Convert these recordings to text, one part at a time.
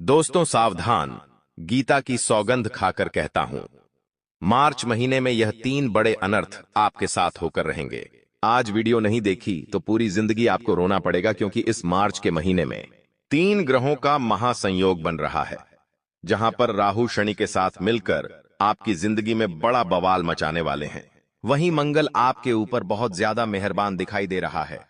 दोस्तों सावधान, गीता की सौगंध खाकर कहता हूं, मार्च महीने में यह 3 बड़े अनर्थ आपके साथ होकर रहेंगे। आज वीडियो नहीं देखी तो पूरी जिंदगी आपको रोना पड़ेगा, क्योंकि इस मार्च के महीने में 3 ग्रहों का महासंयोग बन रहा है, जहां पर राहु शनि के साथ मिलकर आपकी जिंदगी में बड़ा बवाल मचाने वाले हैं। वहीं मंगल आपके ऊपर बहुत ज्यादा मेहरबान दिखाई दे रहा है।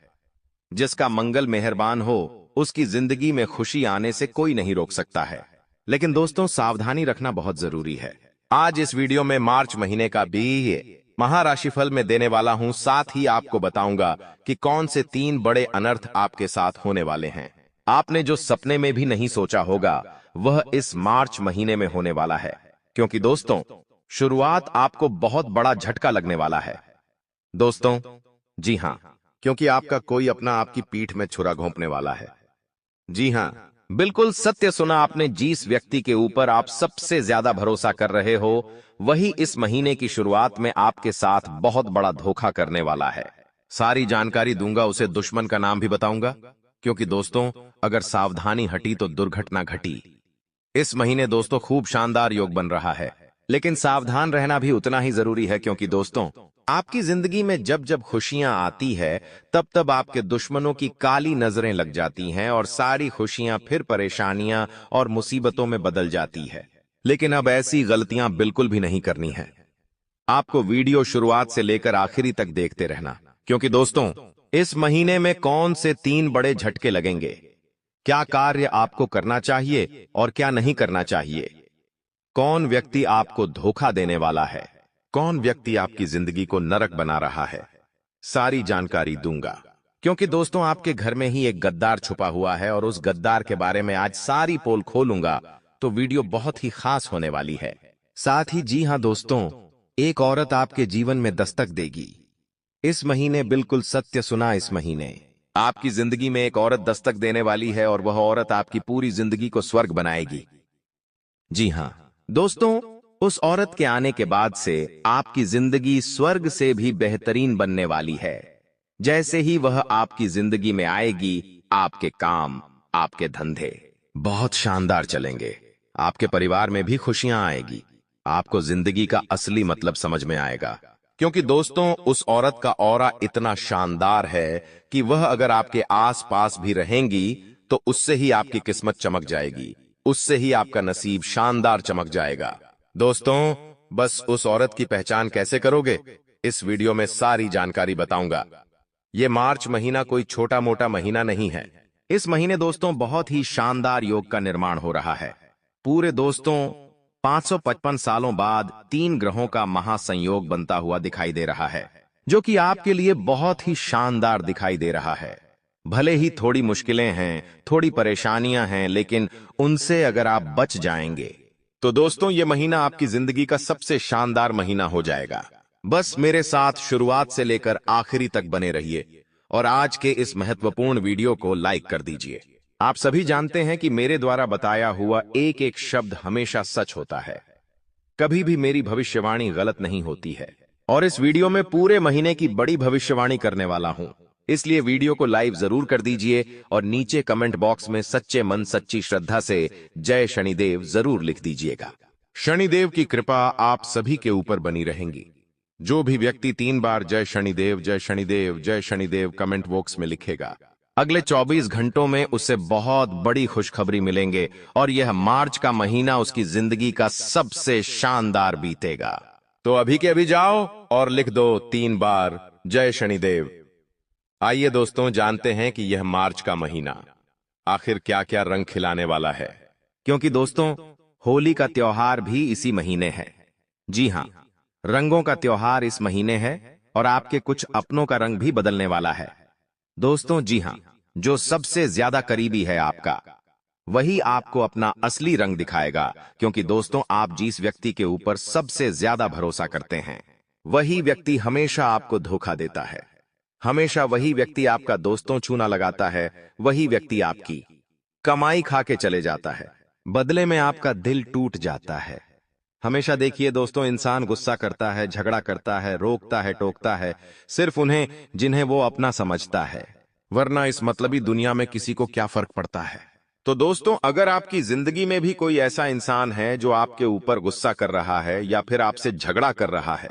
जिसका मंगल मेहरबान हो उसकी जिंदगी में खुशी आने से कोई नहीं रोक सकता है। लेकिन दोस्तों सावधानी रखना बहुत जरूरी है। आज इस वीडियो में मार्च महीने का भी महाराशिफल में देने वाला हूं, साथ ही आपको बताऊंगा कि कौन से 3 बड़े अनर्थ आपके साथ होने वाले हैं। आपने जो सपने में भी नहीं सोचा होगा वह इस मार्च महीने में होने वाला है, क्योंकि दोस्तों शुरुआत आपको बहुत बड़ा झटका लगने वाला है। दोस्तों जी हां, क्योंकि आपका कोई अपना आपकी पीठ में छुरा घोंपने वाला है। जी हां, बिल्कुल सत्य सुना आपने। जिस व्यक्ति के ऊपर आप सबसे ज्यादा भरोसा कर रहे हो वही इस महीने की शुरुआत में आपके साथ बहुत बड़ा धोखा करने वाला है। सारी जानकारी दूंगा, उसे दुश्मन का नाम भी बताऊंगा, क्योंकि दोस्तों अगर सावधानी हटी तो दुर्घटना घटी। इस महीने दोस्तों खूब शानदार योग बन रहा है, लेकिन सावधान रहना भी उतना ही जरूरी है, क्योंकि दोस्तों आपकी जिंदगी में जब जब खुशियां आती है तब तब आपके दुश्मनों की काली नजरें लग जाती हैं और सारी खुशियां फिर परेशानियां और मुसीबतों में बदल जाती है। लेकिन अब ऐसी गलतियां बिल्कुल भी नहीं करनी है। आपको वीडियो शुरुआत से लेकर आखिरी तक देखते रहना, क्योंकि दोस्तों इस महीने में कौन से 3 बड़े झटके लगेंगे, क्या कार्य आपको करना चाहिए और क्या नहीं करना चाहिए, कौन व्यक्ति आपको धोखा देने वाला है, कौन व्यक्ति आपकी जिंदगी को नरक बना रहा है, सारी जानकारी दूंगा। क्योंकि दोस्तों आपके घर में ही एक गद्दार छुपा हुआ है और उस गद्दार के बारे में आज सारी पोल खोलूंगा, तो वीडियो बहुत ही खास होने वाली है। साथ ही जी हां दोस्तों, एक औरत आपके जीवन में दस्तक देगी इस महीने। बिल्कुल सत्य सुना, इस महीने आपकी जिंदगी में एक औरत दस्तक देने वाली है और वह औरत आपकी पूरी जिंदगी को स्वर्ग बनाएगी। जी हां दोस्तों, उस औरत के आने के बाद से आपकी जिंदगी स्वर्ग से भी बेहतरीन बनने वाली है। जैसे ही वह आपकी जिंदगी में आएगी, आपके काम, आपके धंधे बहुत शानदार चलेंगे। आपके परिवार में भी खुशियां आएगी। आपको जिंदगी का असली मतलब समझ में आएगा, क्योंकि दोस्तों उस औरत का ऑरा इतना शानदार है कि वह अगर आपके आस पास भी रहेंगी तो उससे ही आपकी किस्मत चमक जाएगी, उससे ही आपका नसीब शानदार चमक जाएगा। दोस्तों बस उस औरत की पहचान कैसे करोगे, इस वीडियो में सारी जानकारी बताऊंगा। ये मार्च महीना कोई छोटा मोटा महीना नहीं है। इस महीने दोस्तों बहुत ही शानदार योग का निर्माण हो रहा है। पूरे दोस्तों 555 सालों बाद 3 ग्रहों का महासंयोग बनता हुआ दिखाई दे रहा है, जो कि आपके लिए बहुत ही शानदार दिखाई दे रहा है। भले ही थोड़ी मुश्किलें हैं, थोड़ी परेशानियां हैं, लेकिन उनसे अगर आप बच जाएंगे तो दोस्तों ये महीना आपकी जिंदगी का सबसे शानदार महीना हो जाएगा। बस मेरे साथ शुरुआत से लेकर आखिरी तक बने रहिए और आज के इस महत्वपूर्ण वीडियो को लाइक कर दीजिए। आप सभी जानते हैं कि मेरे द्वारा बताया हुआ एक एक शब्द हमेशा सच होता है, कभी भी मेरी भविष्यवाणी गलत नहीं होती है। और इस वीडियो में पूरे महीने की बड़ी भविष्यवाणी करने वाला हूं, इसलिए वीडियो को लाइक जरूर कर दीजिए और नीचे कमेंट बॉक्स में सच्चे मन सच्ची श्रद्धा से जय शनिदेव जरूर लिख दीजिएगा। शनिदेव की कृपा आप सभी के ऊपर बनी रहेंगी। जो भी व्यक्ति 3 बार जय शनिदेव जय शनिदेव जय शनिदेव कमेंट बॉक्स में लिखेगा, अगले 24 घंटों में उसे बहुत बड़ी खुशखबरी मिलेंगे और यह मार्च का महीना उसकी जिंदगी का सबसे शानदार बीतेगा। तो अभी के अभी जाओ और लिख दो 3 बार जय शनिदेव। आइए दोस्तों जानते हैं कि यह मार्च का महीना आखिर क्या क्या रंग खिलाने वाला है, क्योंकि दोस्तों होली का त्योहार भी इसी महीने है। जी हां, रंगों का त्योहार इस महीने है और आपके कुछ अपनों का रंग भी बदलने वाला है। दोस्तों जी हां, जो सबसे ज्यादा करीबी है आपका, वही आपको अपना असली रंग दिखाएगा, क्योंकि दोस्तों आप जिस व्यक्ति के ऊपर सबसे ज्यादा भरोसा करते हैं वही व्यक्ति हमेशा आपको धोखा देता है। हमेशा वही व्यक्ति आपका दोस्तों चूना लगाता है, वही व्यक्ति आपकी कमाई खा के चले जाता है, बदले में आपका दिल टूट जाता है। हमेशा देखिए दोस्तों, इंसान गुस्सा करता है, झगड़ा करता है, रोकता है, टोकता है, सिर्फ उन्हें जिन्हें वो अपना समझता है, वरना इस मतलबी दुनिया में किसी को क्या फर्क पड़ता है। तो दोस्तों, अगर आपकी जिंदगी में भी कोई ऐसा इंसान है जो आपके ऊपर गुस्सा कर रहा है या फिर आपसे झगड़ा कर रहा है,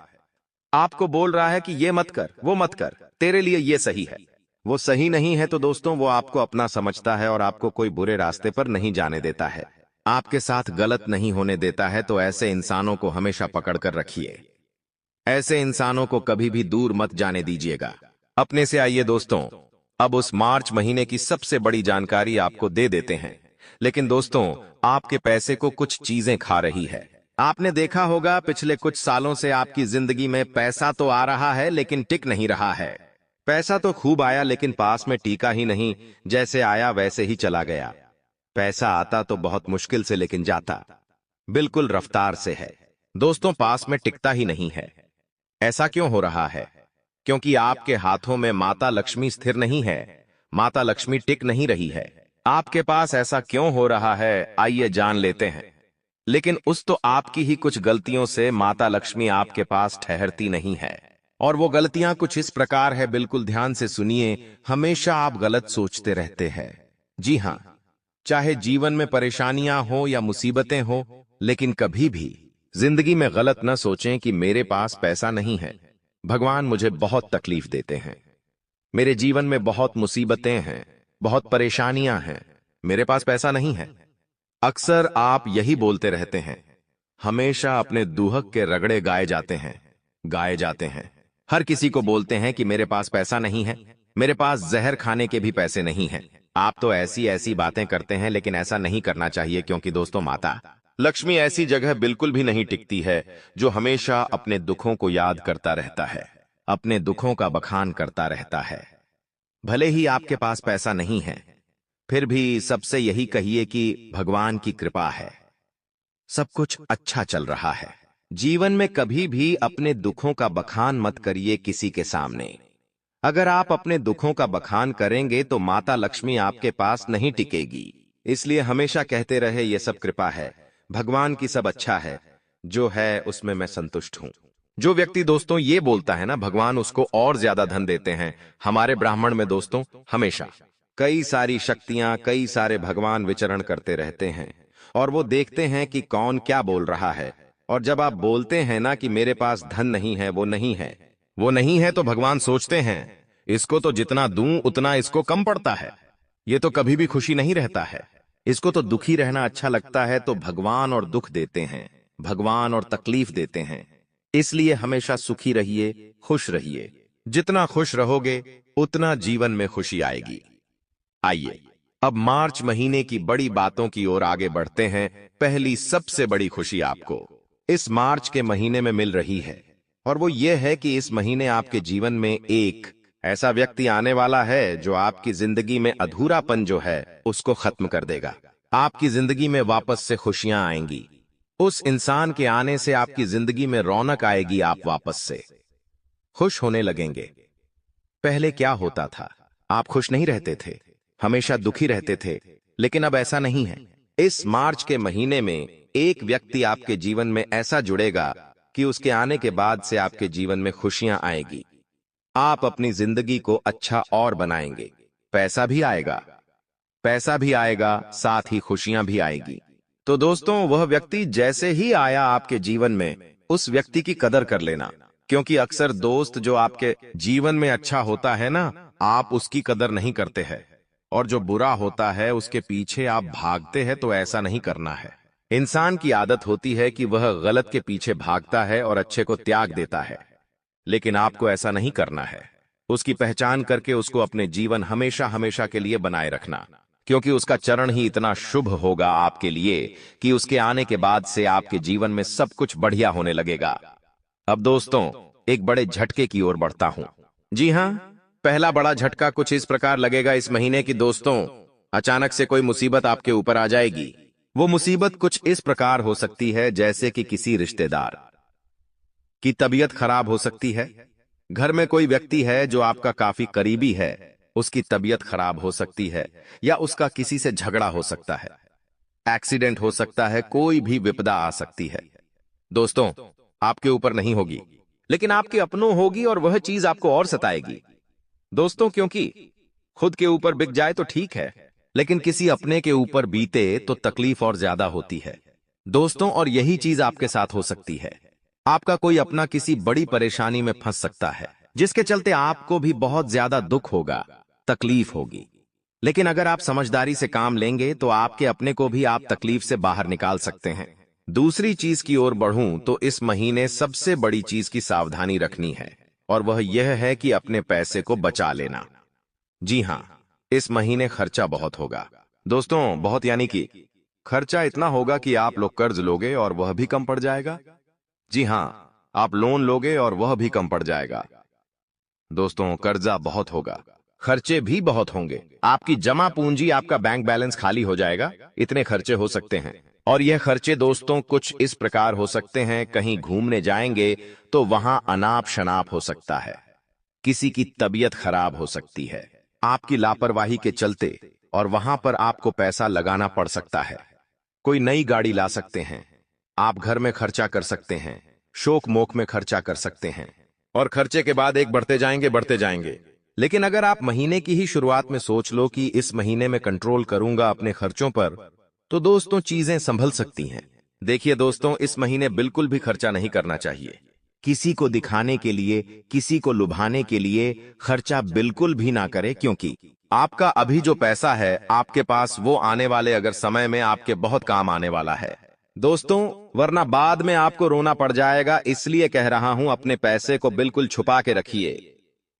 आपको बोल रहा है कि ये मत कर, वो मत कर, तेरे लिए ये सही है, वो सही नहीं है, तो दोस्तों वो आपको अपना समझता है और आपको कोई बुरे रास्ते पर नहीं जाने देता है, आपके साथ गलत नहीं होने देता है। तो ऐसे इंसानों को हमेशा पकड़ कर रखिए। ऐसे इंसानों को कभी भी दूर मत जाने दीजिएगा अपने से। आइए दोस्तों, अब उस मार्च महीने की सबसे बड़ी जानकारी आपको दे देते हैं। लेकिन दोस्तों, आपके पैसे को कुछ चीजें खा रही है। आपने देखा होगा पिछले कुछ सालों से आपकी जिंदगी में पैसा तो आ रहा है लेकिन टिक नहीं रहा है। पैसा तो खूब आया लेकिन पास में टिका ही नहीं, जैसे आया वैसे ही चला गया। पैसा आता तो बहुत मुश्किल से लेकिन जाता बिल्कुल रफ्तार से है। दोस्तों, पास में टिकता ही नहीं है। ऐसा क्यों हो रहा है? क्योंकि आपके हाथों में माता लक्ष्मी स्थिर नहीं है। माता लक्ष्मी टिक नहीं रही है। आपके पास ऐसा क्यों हो रहा है, आइए जान लेते हैं। लेकिन उस तो आपकी ही कुछ गलतियों से माता लक्ष्मी आपके पास ठहरती नहीं है। और वो गलतियां कुछ इस प्रकार है, बिल्कुल ध्यान से सुनिए। हमेशा आप गलत सोचते रहते हैं। जी हां, चाहे जीवन में परेशानियां हो या मुसीबतें हो, लेकिन कभी भी जिंदगी में गलत न सोचें कि मेरे पास पैसा नहीं है, भगवान मुझे बहुत तकलीफ देते हैं, मेरे जीवन में बहुत मुसीबतें हैं, बहुत परेशानियां हैं, मेरे पास पैसा नहीं है। अक्सर आप यही बोलते रहते हैं। हमेशा अपने दुहक के रगड़े गाए जाते हैं। हर किसी को बोलते हैं कि मेरे पास पैसा नहीं है, मेरे पास जहर खाने के भी पैसे नहीं हैं। आप तो ऐसी ऐसी बातें करते हैं, लेकिन ऐसा नहीं करना चाहिए, क्योंकि दोस्तों माता लक्ष्मी ऐसी जगह बिल्कुल भी नहीं टिकती है जो हमेशा अपने दुखों को याद करता रहता है, अपने दुखों का बखान करता रहता है। भले ही आपके पास पैसा नहीं है, फिर भी सबसे यही कहिए कि भगवान की कृपा है, सब कुछ अच्छा चल रहा है। जीवन में कभी भी अपने दुखों का बखान मत करिए किसी के सामने। अगर आप अपने दुखों का बखान करेंगे तो माता लक्ष्मी आपके पास नहीं टिकेगी। इसलिए हमेशा कहते रहे ये सब कृपा है, भगवान की सब अच्छा है, जो है उसमें मैं संतुष्ट हूं। जो व्यक्ति दोस्तों ये बोलता है ना, भगवान उसको और ज्यादा धन देते हैं। हमारे ब्राह्मण में दोस्तों हमेशा कई सारी शक्तियां, कई सारे भगवान विचरण करते रहते हैं और वो देखते हैं कि कौन क्या बोल रहा है। और जब आप बोलते हैं ना कि मेरे पास धन नहीं है, वो नहीं है, तो भगवान सोचते हैं इसको तो जितना दूं उतना इसको कम पड़ता है, ये तो कभी भी खुशी नहीं रहता है, इसको तो दुखी रहना अच्छा लगता है। तो भगवान और दुख देते हैं, भगवान और तकलीफ देते हैं। इसलिए हमेशा सुखी रहिए, खुश रहिए। जितना खुश रहोगे उतना जीवन में खुशी आएगी। आइए अब मार्च महीने की बड़ी बातों की ओर आगे बढ़ते हैं। पहली सबसे बड़ी खुशी आपको इस मार्च के महीने में मिल रही है, और वो ये है कि इस महीने आपके जीवन में एक ऐसा व्यक्ति आने वाला है जो आपकी जिंदगी में अधूरापन जो है उसको खत्म कर देगा। आपकी जिंदगी में वापस से खुशियां आएंगी। उस इंसान के आने से आपकी जिंदगी में रौनक आएगी, आप वापस से खुश होने लगेंगे। पहले क्या होता था, आप खुश नहीं रहते थे, हमेशा दुखी रहते थे, लेकिन अब ऐसा नहीं है। इस मार्च के महीने में एक व्यक्ति आपके जीवन में ऐसा जुड़ेगा कि उसके आने के बाद से आपके जीवन में खुशियां आएगी। आप अपनी जिंदगी को अच्छा और बनाएंगे। पैसा भी आएगा, साथ ही खुशियां भी आएगी। तो दोस्तों, वह व्यक्ति जैसे ही आया आपके जीवन में, उस व्यक्ति की कदर कर लेना, क्योंकि अक्सर दोस्त जो आपके जीवन में अच्छा होता है ना, आप उसकी कदर नहीं करते हैं, और जो बुरा होता है उसके पीछे आप भागते हैं। तो ऐसा नहीं करना है। इंसान की आदत होती है कि वह गलत के पीछे भागता है और अच्छे को त्याग देता है, लेकिन आपको ऐसा नहीं करना है। उसकी पहचान करके उसको अपने जीवन हमेशा हमेशा के लिए बनाए रखना, क्योंकि उसका चरण ही इतना शुभ होगा आपके लिए कि उसके आने के बाद से आपके जीवन में सब कुछ बढ़िया होने लगेगा। अब दोस्तों, एक बड़े झटके की ओर बढ़ता हूं। जी हां, पहला बड़ा झटका कुछ इस प्रकार लगेगा इस महीने की दोस्तों, अचानक से कोई मुसीबत आपके ऊपर आ जाएगी। वो मुसीबत कुछ इस प्रकार हो सकती है जैसे कि किसी रिश्तेदार की तबीयत खराब हो सकती है। घर में कोई व्यक्ति है जो आपका काफी करीबी है, उसकी तबीयत खराब हो सकती है, या उसका किसी से झगड़ा हो सकता है, एक्सीडेंट हो सकता है, कोई भी विपदा आ सकती है। दोस्तों, आपके ऊपर नहीं होगी, लेकिन आपके अपनों होगी, और वह चीज आपको और सताएगी। दोस्तों, क्योंकि खुद के ऊपर बिक जाए तो ठीक है, लेकिन किसी अपने के ऊपर बीते तो तकलीफ और ज्यादा होती है दोस्तों। और यही चीज आपके साथ हो सकती है। आपका कोई अपना किसी बड़ी परेशानी में फंस सकता है, जिसके चलते आपको भी बहुत ज्यादा दुख होगा, तकलीफ होगी। लेकिन अगर आप समझदारी से काम लेंगे तो आपके अपने को भी आप तकलीफ से बाहर निकाल सकते हैं। दूसरी चीज की ओर बढ़ूं तो इस महीने सबसे बड़ी चीज की सावधानी रखनी है, और वह यह है कि अपने पैसे को बचा लेना। जी हां, इस महीने खर्चा बहुत होगा दोस्तों, बहुत, यानी कि खर्चा इतना होगा कि आप लोग कर्ज लोगे और वह भी कम पड़ जाएगा। जी हां, आप लोन लोगे और वह भी कम पड़ जाएगा। दोस्तों, कर्जा बहुत होगा, खर्चे भी बहुत होंगे, आपकी जमा पूंजी, आपका बैंक बैलेंस खाली हो जाएगा। इतने खर्चे हो सकते हैं। और यह खर्चे दोस्तों कुछ इस प्रकार हो सकते हैं, कहीं घूमने जाएंगे तो वहां अनाप शनाप हो सकता है, किसी की तबीयत खराब हो सकती है आपकी लापरवाही के चलते, और वहां पर आपको पैसा लगाना पड़ सकता है। कोई नई गाड़ी ला सकते हैं, आप घर में खर्चा कर सकते हैं, शोक मोक में खर्चा कर सकते हैं, और खर्चे के बाद एक बढ़ते जाएंगे बढ़ते जाएंगे। लेकिन अगर आप महीने की ही शुरुआत में सोच लो कि इस महीने में कंट्रोल करूंगा अपने खर्चों पर, तो दोस्तों चीजें संभल सकती हैं। देखिए दोस्तों, इस महीने बिल्कुल भी खर्चा नहीं करना चाहिए। किसी को दिखाने के लिए, किसी को लुभाने के लिए खर्चा बिल्कुल भी ना करें, क्योंकि आपका अभी जो पैसा है आपके पास, वो आने वाले अगर समय में आपके बहुत काम आने वाला है दोस्तों, वरना बाद में आपको रोना पड़ जाएगा। इसलिए कह रहा हूं, अपने पैसे को बिल्कुल छुपा के रखिए।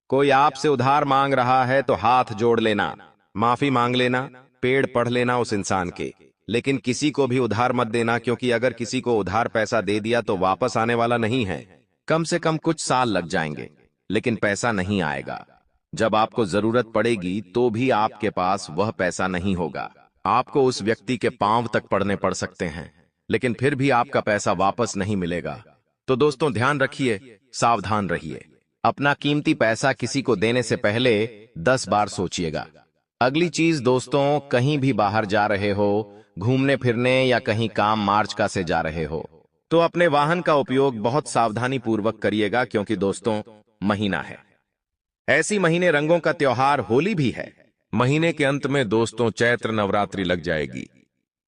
कोई आपसे उधार मांग रहा है तो हाथ जोड़ लेना, माफी मांग लेना, पेड़ पढ़ लेना उस इंसान के, लेकिन किसी को भी उधार मत देना, क्योंकि अगर किसी को उधार पैसा दे दिया तो वापस आने वाला नहीं है। कम से कम कुछ साल लग जाएंगे, लेकिन पैसा नहीं आएगा। जब आपको जरूरत पड़ेगी तो भी आपके पास वह पैसा नहीं होगा। आपको उस व्यक्ति के पांव तक पड़ने पड़ सकते हैं, लेकिन फिर भी आपका पैसा वापस नहीं मिलेगा। तो दोस्तों ध्यान रखिए, सावधान रहिए। अपना कीमती पैसा किसी को देने से पहले 10 बार सोचिएगा। अगली चीज दोस्तों, कहीं भी बाहर जा रहे हो, घूमने फिरने या कहीं काम मार्च का से जा रहे हो, तो अपने वाहन का उपयोग बहुत सावधानी पूर्वक करिएगा, क्योंकि दोस्तों महीना है, ऐसी महीने रंगों का त्योहार होली भी है। महीने के अंत में दोस्तों चैत्र नवरात्रि लग जाएगी।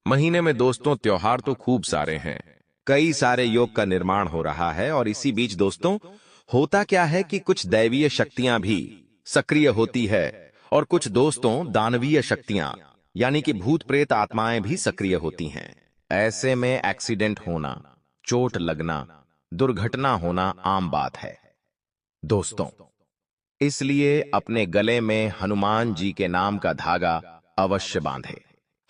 महीने में दोस्तों त्योहार तो खूब सारे हैं, कई सारे योग का निर्माण हो रहा है। और इसी बीच दोस्तों होता क्या है कि कुछ दैवीय शक्तियां भी सक्रिय होती है, और कुछ दोस्तों दानवीय शक्तियां यानी कि भूत प्रेत आत्माएं भी सक्रिय होती हैं। ऐसे में एक्सीडेंट होना, चोट लगना, दुर्घटना होना आम बात है दोस्तों। इसलिए अपने गले में हनुमान जी के नाम का धागा अवश्य बांधे।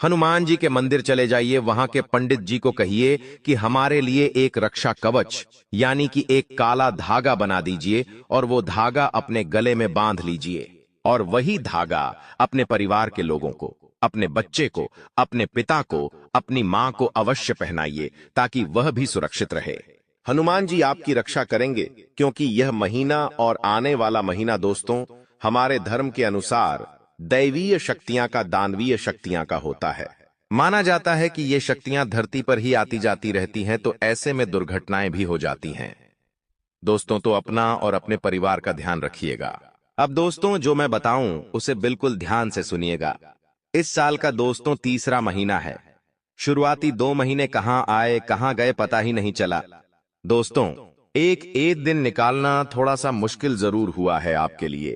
हनुमान जी के मंदिर चले जाइए, वहां के पंडित जी को कहिए कि हमारे लिए एक रक्षा कवच यानी कि एक काला धागा बना दीजिए, और वो धागा अपने गले में बांध लीजिए। और वही धागा अपने परिवार के लोगों को, अपने बच्चे को, अपने पिता को, अपनी मां को अवश्य पहनाइए, ताकि वह भी सुरक्षित रहे। हनुमान जी आपकी रक्षा करेंगे, क्योंकि यह महीना और आने वाला महीना दोस्तों हमारे धर्म के अनुसार दैवीय शक्तियां का दानवीय शक्तियां का होता है। माना जाता है कि ये शक्तियां धरती पर ही आती जाती रहती हैं, तो ऐसे में दुर्घटनाएं भी हो जाती हैं दोस्तों। तो अपना और अपने परिवार का ध्यान रखिएगा। अब दोस्तों जो मैं बताऊं उसे बिल्कुल ध्यान से सुनिएगा। इस साल का दोस्तों तीसरा महीना है। शुरुआती 2 महीने कहां आए कहां गए पता ही नहीं चला दोस्तों। एक दिन निकालना थोड़ा सा मुश्किल जरूर हुआ है आपके लिए,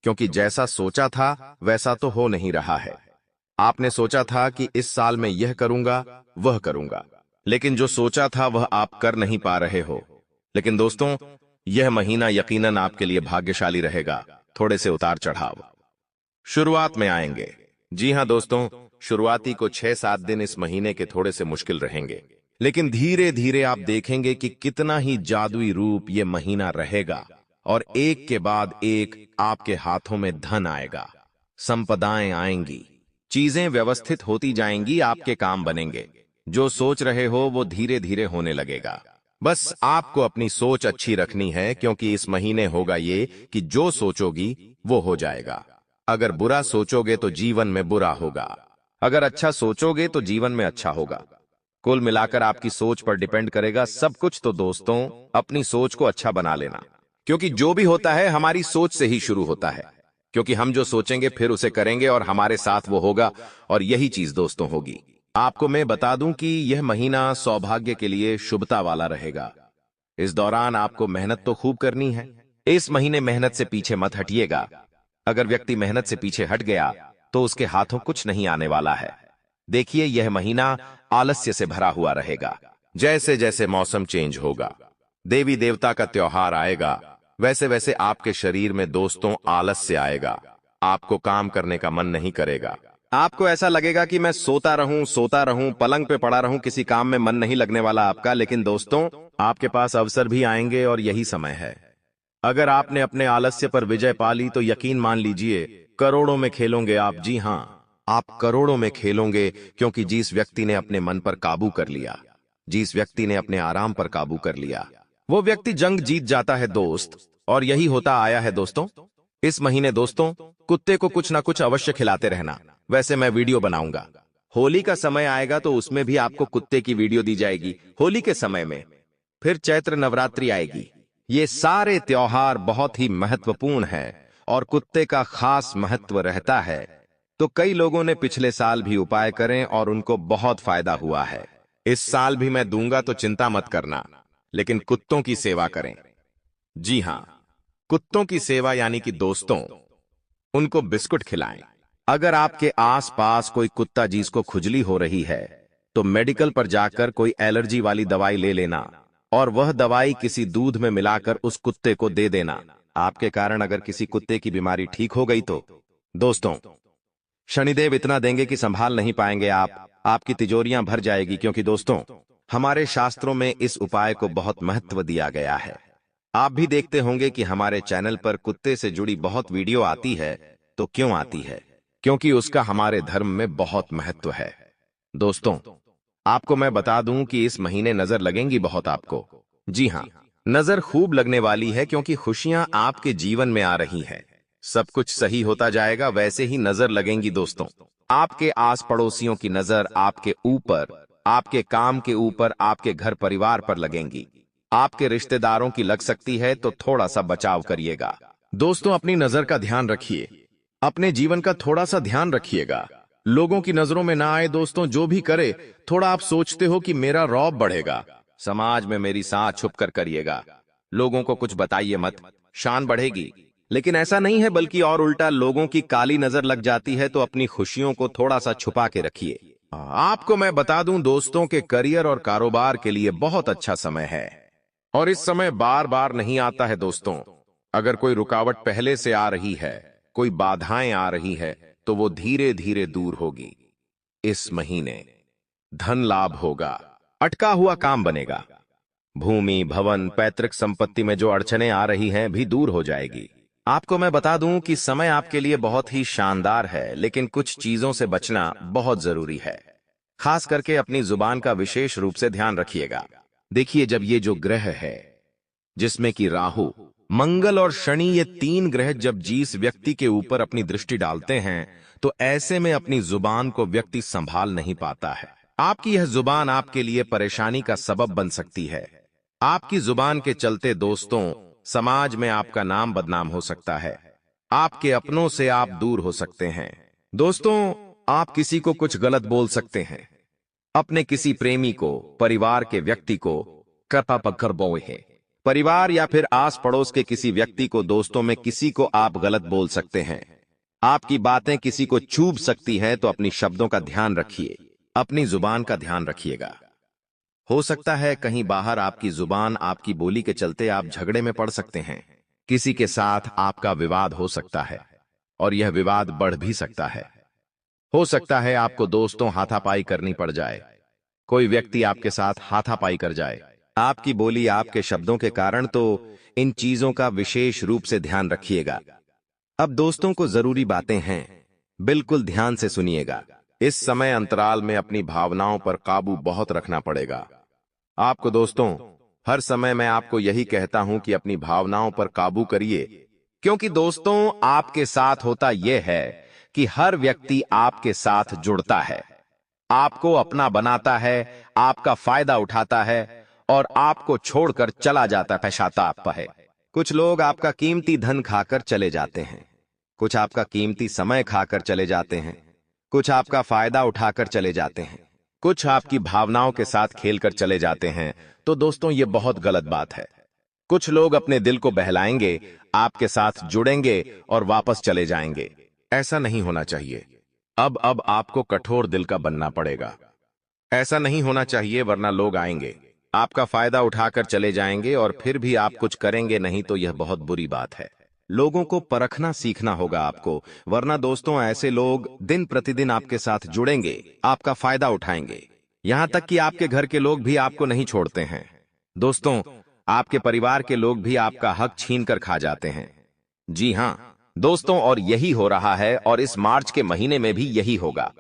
क्योंकि जैसा सोचा था वैसा तो हो नहीं रहा है। आपने सोचा था कि इस साल में यह करूंगा वह करूंगा, लेकिन जो सोचा था वह आप कर नहीं पा रहे हो। लेकिन दोस्तों यह महीना यकीनन आपके लिए भाग्यशाली रहेगा। थोड़े से उतार चढ़ाव शुरुआत में आएंगे। जी हां दोस्तों, शुरुआती को 6-7 दिन इस महीने के थोड़े से मुश्किल रहेंगे, लेकिन धीरे धीरे आप देखेंगे कि कितना ही जादुई रूप ये महीना रहेगा, और एक के बाद एक आपके हाथों में धन आएगा, संपदाएं आएंगी, चीजें व्यवस्थित होती जाएंगी, आपके काम बनेंगे। जो सोच रहे हो वो धीरे धीरे होने लगेगा। बस आपको अपनी सोच अच्छी रखनी है, क्योंकि इस महीने होगा ये कि जो सोचोगी वो हो जाएगा। अगर बुरा सोचोगे तो जीवन में बुरा होगा, अगर अच्छा सोचोगे तो जीवन में अच्छा होगा। कुल मिलाकर आपकी सोच पर डिपेंड करेगा सब कुछ। तो दोस्तों अपनी सोच को अच्छा बना लेना, क्योंकि जो भी होता है हमारी सोच से ही शुरू होता है। क्योंकि हम जो सोचेंगे फिर उसे करेंगे और हमारे साथ वो होगा, और यही चीज दोस्तों होगी। आपको मैं बता दूं कि यह महीना सौभाग्य के लिए शुभता वाला रहेगा। इस दौरान आपको मेहनत तो खूब करनी है। इस महीने मेहनत से पीछे मत हटिएगा। अगर व्यक्ति मेहनत से पीछे हट गया तो उसके हाथों कुछ नहीं आने वाला है। देखिए, यह महीना आलस्य से भरा हुआ रहेगा। जैसे जैसे मौसम चेंज होगा, देवी देवता का त्योहार आएगा, वैसे वैसे आपके शरीर में दोस्तों आलस्य आएगा। आपको काम करने का मन नहीं करेगा। आपको ऐसा लगेगा कि मैं सोता रहूं, पलंग पे पड़ा रहूं, किसी काम में मन नहीं लगने वाला आपका। लेकिन दोस्तों, आपके पास अवसर भी आएंगे और यही समय है। अगर आपने अपने आलस्य पर विजय पा ली तो यकीन मान लीजिए, करोड़ों में खेलोगे आप। जी हां, आप करोड़ों में खेलोगे, क्योंकि जिस व्यक्ति ने अपने मन पर काबू कर लिया, जिस व्यक्ति ने अपने आराम पर काबू कर लिया, वो व्यक्ति जंग जीत जाता है दोस्त। और यही होता आया है दोस्तों। इस महीने दोस्तों, कुत्ते को कुछ ना कुछ अवश्य खिलाते रहना। वैसे मैं वीडियो बनाऊंगा, होली का समय आएगा तो उसमें भी आपको कुत्ते की वीडियो दी जाएगी होली के समय में। फिर चैत्र नवरात्रि आएगी। ये सारे त्योहार बहुत ही महत्वपूर्ण है और कुत्ते का खास महत्व रहता है। तो कई लोगों ने पिछले साल भी उपाय करें और उनको बहुत फायदा हुआ है। इस साल भी मैं दूंगा, तो चिंता मत करना, लेकिन कुत्तों की सेवा करें। जी हां, कुत्तों की सेवा यानी कि दोस्तों, उनको बिस्कुट खिलाएं। अगर आपके आसपास कोई कुत्ता जिसको खुजली हो रही है, तो मेडिकल पर जाकर कोई एलर्जी वाली दवाई ले लेना और वह दवाई किसी दूध में मिलाकर उस कुत्ते को दे देना। आपके कारण अगर किसी कुत्ते की बीमारी ठीक हो गई तो दोस्तों, शनिदेव इतना देंगे कि संभाल नहीं पाएंगे आप। आपकी तिजोरियां भर जाएगी, क्योंकि दोस्तों, हमारे शास्त्रों में इस उपाय को बहुत महत्व दिया गया है। आप भी देखते होंगे कि हमारे चैनल पर कुत्ते से जुड़ी बहुत वीडियो आती है। तो क्यों आती है? क्योंकि उसका हमारे धर्म में बहुत महत्व है। दोस्तों, आपको मैं बता दूं कि इस महीने नजर लगेंगी बहुत आपको। जी हां, नजर खूब लगने वाली है, क्योंकि खुशियां आपके जीवन में आ रही हैं। सब कुछ सही होता जाएगा, वैसे ही नजर लगेंगी दोस्तों। आपके आस पड़ोसियों की नजर आपके ऊपर, आपके काम के ऊपर, आपके घर परिवार पर लगेंगी। आपके रिश्तेदारों की लग सकती है, तो थोड़ा सा बचाव करिएगा। दोस्तों, अपनी नजर का ध्यान रखिए। अपने जीवन का थोड़ा सा ध्यान रखिएगा। लोगों की नजरों में ना आए दोस्तों। जो भी करे, थोड़ा आप सोचते हो कि मेरा रौब बढ़ेगा, समाज में मेरी सांस छुप कर करिएगा। लोगों को कुछ बताइए मत, शान बढ़ेगी। लेकिन ऐसा नहीं है, बल्कि और उल्टा, लोगों की काली नजर लग जाती है, तो अपनी खुशियों को थोड़ा सा छुपा के रखिए। आपको मैं बता दूं दोस्तों, के करियर और कारोबार के लिए बहुत अच्छा समय है और इस समय बार बार नहीं आता है दोस्तों। अगर कोई रुकावट पहले से आ रही है, कोई बाधाएं आ रही है, तो वो धीरे धीरे दूर होगी। इस महीने धन लाभ होगा, अटका हुआ काम बनेगा, भूमि भवन पैतृक संपत्ति में जो अड़चने आ रही हैं भी दूर हो जाएगी। आपको मैं बता दूं कि समय आपके लिए बहुत ही शानदार है, लेकिन कुछ चीजों से बचना बहुत जरूरी है। खास करके अपनी जुबान का विशेष रूप से ध्यान रखिएगा। देखिए, जब ये जो ग्रह है, जिसमें कि राहु, मंगल और शनि, ये तीन ग्रह जब जिस व्यक्ति के ऊपर अपनी दृष्टि डालते हैं, तो ऐसे में अपनी जुबान को व्यक्ति संभाल नहीं पाता है। आपकी यह जुबान आपके लिए परेशानी का सबब बन सकती है। आपकी जुबान के चलते दोस्तों, समाज में आपका नाम बदनाम हो सकता है। आपके अपनों से आप दूर हो सकते हैं। दोस्तों, आप किसी को कुछ गलत बोल सकते हैं। अपने किसी प्रेमी को, परिवार के व्यक्ति को कृपा पकड़ बोए है। परिवार या फिर आस पड़ोस के किसी व्यक्ति को, दोस्तों में किसी को आप गलत बोल सकते हैं। आपकी बातें किसी को चुभ सकती हैं, तो अपनी शब्दों का ध्यान रखिए, अपनी जुबान का ध्यान रखिएगा। हो सकता है कहीं बाहर आपकी जुबान, आपकी बोली के चलते आप झगड़े में पड़ सकते हैं। किसी के साथ आपका विवाद हो सकता है और यह विवाद बढ़ भी सकता है। हो सकता है आपको दोस्तों हाथापाई करनी पड़ जाए, कोई व्यक्ति आपके साथ हाथापाई कर जाए आपकी बोली, आपके शब्दों के कारण। तो इन चीजों का विशेष रूप से ध्यान रखिएगा। अब दोस्तों को जरूरी बातें हैं, बिल्कुल ध्यान से सुनिएगा। इस समय अंतराल में अपनी भावनाओं पर काबू बहुत रखना पड़ेगा आपको दोस्तों। हर समय मैं आपको यही कहता हूं कि अपनी भावनाओं पर काबू करिए, क्योंकि दोस्तों, आपके साथ होता यह है कि हर व्यक्ति आपके साथ जुड़ता है, आपको अपना बनाता है, आपका फायदा उठाता है और आपको छोड़कर चला जाता है। पश्चाताप है। कुछ लोग आपका कीमती धन खाकर चले जाते हैं, कुछ आपका कीमती समय खाकर चले जाते हैं, कुछ आपका फायदा उठाकर चले जाते हैं, कुछ आपकी भावनाओं के साथ खेलकर चले जाते हैं। तो दोस्तों ये बहुत गलत बात है। कुछ लोग अपने दिल को बहलाएंगे, आपके साथ जुड़ेंगे और वापस चले जाएंगे। ऐसा नहीं होना चाहिए। अब आपको कठोर दिल का बनना पड़ेगा। ऐसा नहीं होना चाहिए, वरना लोग आएंगे, आपका फायदा उठाकर चले जाएंगे और फिर भी आप कुछ करेंगे नहीं, तो यह बहुत बुरी बात है। लोगों को परखना सीखना होगा आपको, वरना दोस्तों ऐसे लोग दिन प्रतिदिन आपके साथ जुड़ेंगे, आपका फायदा उठाएंगे। यहां तक कि आपके घर के लोग भी आपको नहीं छोड़ते हैं। दोस्तों, आपके परिवार के लोग भी आपका हक छीन कर खा जाते हैं। जी हां दोस्तों, और यही हो रहा है, और इस मार्च के महीने में भी यही होगा।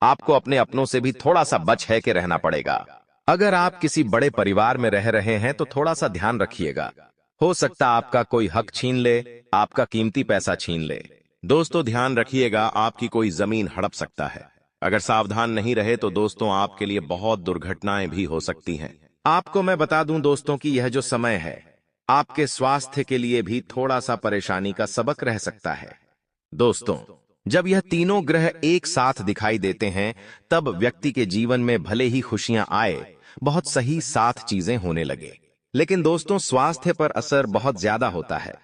आपको अपने अपनों से भी थोड़ा सा बच है के रहना पड़ेगा। अगर आप किसी बड़े परिवार में रह रहे हैं तो थोड़ा सा ध्यान रखिएगा। हो सकता आपका कोई हक छीन ले, आपका कीमती पैसा छीन ले। दोस्तों ध्यान रखिएगा, आपकी कोई जमीन हड़प सकता है। अगर सावधान नहीं रहे तो दोस्तों आपके लिए बहुत दुर्घटनाएं भी हो सकती हैं। आपको मैं बता दूं दोस्तों कि यह जो समय है आपके स्वास्थ्य के लिए भी थोड़ा सा परेशानी का सबक रह सकता है। दोस्तों, जब यह तीनों ग्रह एक साथ दिखाई देते हैं तब व्यक्ति के जीवन में भले ही खुशियां आए, बहुत सही साथ चीजें होने लगे, लेकिन दोस्तों स्वास्थ्य पर असर बहुत ज्यादा होता है।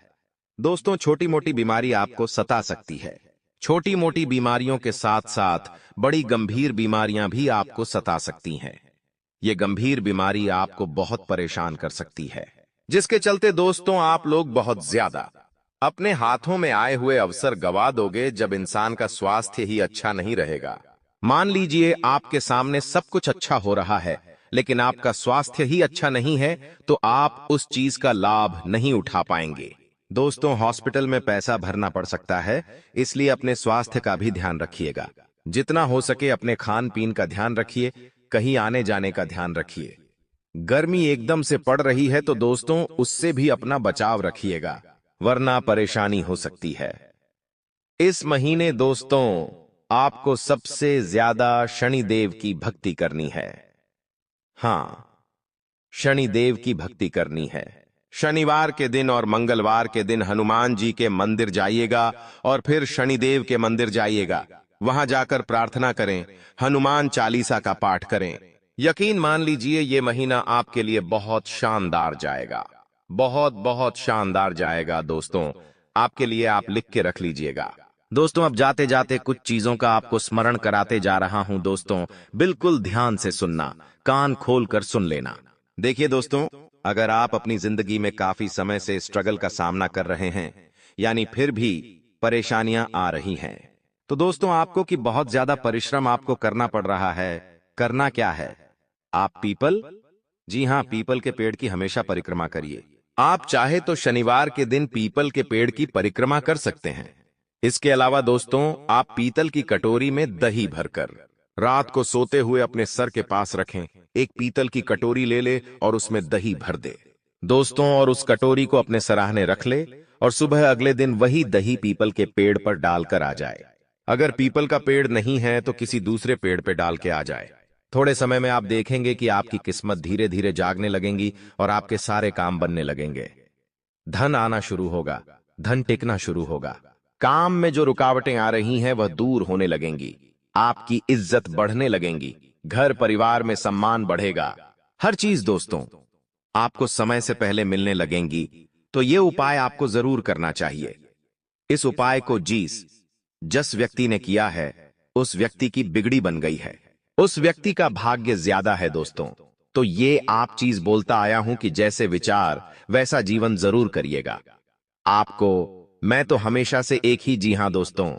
दोस्तों, छोटी मोटी बीमारी आपको सता सकती है। छोटी मोटी बीमारियों के साथ साथ बड़ी गंभीर बीमारियां भी आपको सता सकती हैं। ये गंभीर बीमारी आपको बहुत परेशान कर सकती है, जिसके चलते दोस्तों आप लोग बहुत ज्यादा अपने हाथों में आए हुए अवसर गवा दोगे जब इंसान का स्वास्थ्य ही अच्छा नहीं रहेगा। मान लीजिए आपके सामने सब कुछ अच्छा हो रहा है, लेकिन आपका स्वास्थ्य ही अच्छा नहीं है, तो आप उस चीज का लाभ नहीं उठा पाएंगे। दोस्तों, हॉस्पिटल में पैसा भरना पड़ सकता है, इसलिए अपने स्वास्थ्य का भी ध्यान रखिएगा। जितना हो सके अपने खान पीन का ध्यान रखिए, कहीं आने जाने का ध्यान रखिए। गर्मी एकदम से पड़ रही है तो दोस्तों उससे भी अपना बचाव रखिएगा, वरना परेशानी हो सकती है। इस महीने दोस्तों आपको सबसे ज्यादा शनिदेव की भक्ति करनी है। हां, शनिदेव की भक्ति करनी है। शनिवार के दिन और मंगलवार के दिन हनुमान जी के मंदिर जाइएगा और फिर शनिदेव के मंदिर जाइएगा। वहां जाकर प्रार्थना करें, हनुमान चालीसा का पाठ करें। यकीन मान लीजिए ये महीना आपके लिए बहुत शानदार जाएगा, बहुत बहुत शानदार जाएगा। दोस्तों आपके लिए आप लिख के रख लीजिएगा। दोस्तों, अब जाते जाते कुछ चीजों का आपको स्मरण कराते जा रहा हूं। दोस्तों बिल्कुल ध्यान से सुनना, कान खोल कर सुन लेना। देखिए दोस्तों, अगर आप अपनी जिंदगी में काफी समय से स्ट्रगल का सामना कर रहे हैं, यानी फिर भी परेशानियां आ रही हैं, तो दोस्तों आपको कि बहुत ज्यादा परिश्रम आपको करना पड़ रहा है। करना क्या है? आप पीपल, जी हां, पीपल के पेड़ की हमेशा परिक्रमा करिए। आप चाहे तो शनिवार के दिन पीपल के पेड़ की परिक्रमा कर सकते हैं। इसके अलावा दोस्तों आप पीतल की कटोरी में दही भरकर रात को सोते हुए अपने सर के पास रखें। एक पीतल की कटोरी ले ले और उसमें दही भर दे दोस्तों, और उस कटोरी को अपने सराहने रख ले और सुबह अगले दिन वही दही पीपल के पेड़ पर डालकर आ जाए। अगर पीपल का पेड़ नहीं है तो किसी दूसरे पेड़ पे डाल के आ जाए। थोड़े समय में आप देखेंगे कि आपकी किस्मत धीरे धीरे जागने लगेंगी और आपके सारे काम बनने लगेंगे। धन आना शुरू होगा, धन टिकना शुरू होगा। काम में जो रुकावटें आ रही हैं वह दूर होने लगेंगी। आपकी इज्जत बढ़ने लगेंगी, घर परिवार में सम्मान बढ़ेगा। हर चीज दोस्तों आपको समय से पहले मिलने लगेंगी। तो ये उपाय आपको जरूर करना चाहिए। इस उपाय को जिस व्यक्ति ने किया है उस व्यक्ति की बिगड़ी बन गई है, उस व्यक्ति का भाग्य ज्यादा है दोस्तों। तो ये आप चीज बोलता आया हूं कि जैसे विचार वैसा जीवन जरूर करिएगा। आपको मैं तो हमेशा से एक ही, जी हां दोस्तों,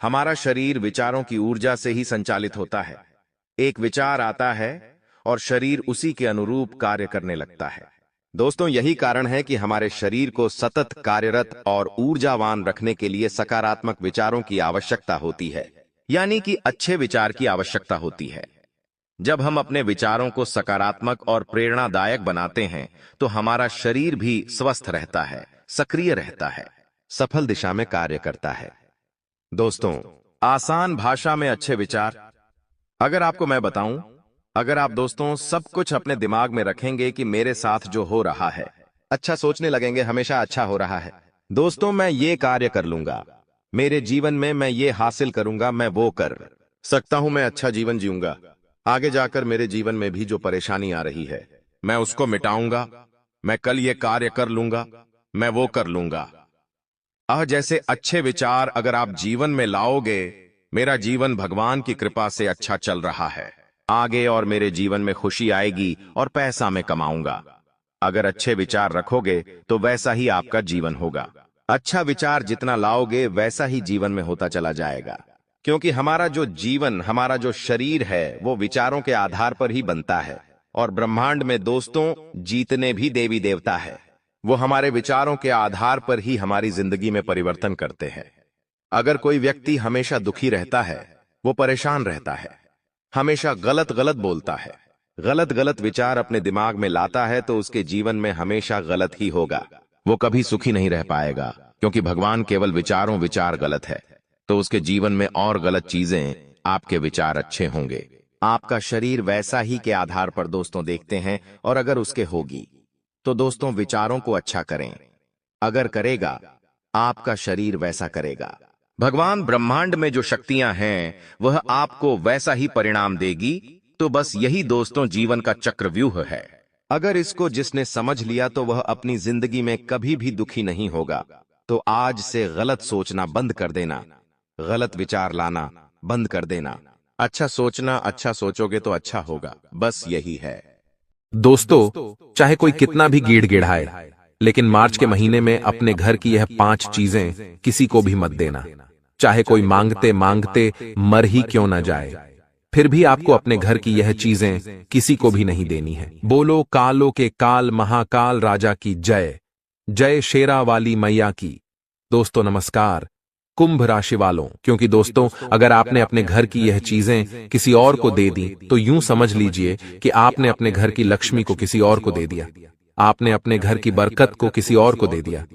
हमारा शरीर विचारों की ऊर्जा से ही संचालित होता है। एक विचार आता है और शरीर उसी के अनुरूप कार्य करने लगता है। दोस्तों यही कारण है कि हमारे शरीर को सतत कार्यरत और ऊर्जावान रखने के लिए सकारात्मक विचारों की आवश्यकता होती है, यानी कि अच्छे विचार की आवश्यकता होती है। जब हम अपने विचारों को सकारात्मक और प्रेरणादायक बनाते हैं तो हमारा शरीर भी स्वस्थ रहता है, सक्रिय रहता है, सफल दिशा में कार्य करता है। दोस्तों आसान भाषा में अच्छे विचार, अगर आपको मैं बताऊं, अगर आप दोस्तों सब कुछ अपने दिमाग में रखेंगे कि मेरे साथ जो हो रहा है, अच्छा सोचने लगेंगे, हमेशा अच्छा हो रहा है, दोस्तों मैं ये कार्य कर लूंगा, मेरे जीवन में मैं ये हासिल करूंगा, मैं वो कर सकता हूं, मैं अच्छा जीवन जीऊंगा। आगे जाकर मेरे जीवन में भी जो परेशानी आ रही है मैं उसको मिटाऊंगा, मैं कल ये कार्य कर लूंगा, मैं वो कर लूंगा। जैसे अच्छे विचार अगर आप जीवन में लाओगे, मेरा जीवन भगवान की कृपा से अच्छा चल रहा है आगे, और मेरे जीवन में खुशी आएगी और पैसा मैं कमाऊंगा। अगर अच्छे विचार रखोगे तो वैसा ही आपका जीवन होगा। अच्छा विचार जितना लाओगे वैसा ही जीवन में होता चला जाएगा, क्योंकि हमारा जो जीवन, हमारा जो शरीर है वो विचारों के आधार पर ही बनता है। और ब्रह्मांड में दोस्तों जीतने भी देवी देवता है, वो हमारे विचारों के आधार पर ही हमारी जिंदगी में परिवर्तन करते हैं। अगर कोई व्यक्ति हमेशा दुखी रहता है, वो परेशान रहता है, हमेशा गलत गलत बोलता है, गलत गलत विचार अपने दिमाग में लाता है, तो उसके जीवन में हमेशा गलत ही होगा, वो कभी सुखी नहीं रह पाएगा। क्योंकि भगवान केवल विचार गलत है तो उसके जीवन में और गलत चीजें, आपके विचार अच्छे होंगे। आपका शरीर वैसा ही के आधार पर दोस्तों देखते हैं, और अगर उसके होगी तो दोस्तों विचारों को अच्छा करें, अगर करेगा आपका शरीर वैसा करेगा। भगवान ब्रह्मांड में जो शक्तियां हैं वह आपको वैसा ही परिणाम देगी। तो बस यही दोस्तों जीवन का चक्रव्यूह है। अगर इसको जिसने समझ लिया तो वह अपनी जिंदगी में कभी भी दुखी नहीं होगा। तो आज से गलत सोचना बंद कर देना, गलत विचार लाना बंद कर देना, अच्छा सोचना, अच्छा सोचोगे तो अच्छा होगा, बस यही है। दोस्तों, चाहे कोई कितना भी गिड़गिड़ाए, लेकिन मार्च के महीने में अपने घर की यह 5 चीजें किसी को भी मत देना। चाहे कोई मांगते मांगते मर ही क्यों ना जाए, फिर भी आपको अपने घर की यह चीजें किसी को भी नहीं देनी है। बोलो कालो के काल महाकाल राजा की जय, जय शेरा वाली मैया की। दोस्तों नमस्कार कुंभ राशि वालों, क्योंकि दोस्तों अगर आपने अपने घर की यह चीजें किसी और को दे दी तो यूं समझ लीजिए कि आपने अपने घर की लक्ष्मी को किसी और को दे दिया, आपने अपने घर की बरकत को किसी और को दे दिया।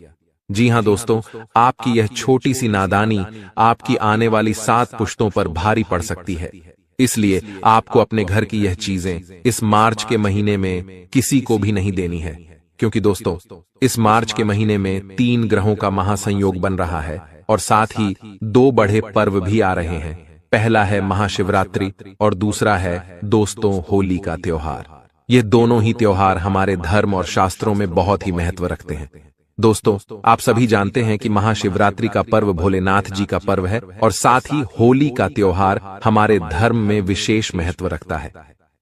जी हां दोस्तों, आपकी यह छोटी सी नादानी आपकी आने वाली 7 पुश्तों पर भारी पड़ सकती है। इसलिए आपको अपने घर की यह चीजें इस मार्च के महीने में किसी को भी नहीं देनी है, क्योंकि दोस्तों इस मार्च के महीने में 3 ग्रहों का महासंयोग बन रहा है और साथ ही 2 बड़े पर्व भी आ रहे हैं। पहला है महाशिवरात्रि और दूसरा है दोस्तों होली का त्योहार। ये दोनों ही त्योहार हमारे धर्म और शास्त्रों में बहुत ही महत्व रखते हैं। दोस्तों आप सभी जानते हैं कि महाशिवरात्रि का पर्व भोलेनाथ जी का पर्व है और साथ ही होली का त्योहार हमारे धर्म में विशेष महत्व रखता है।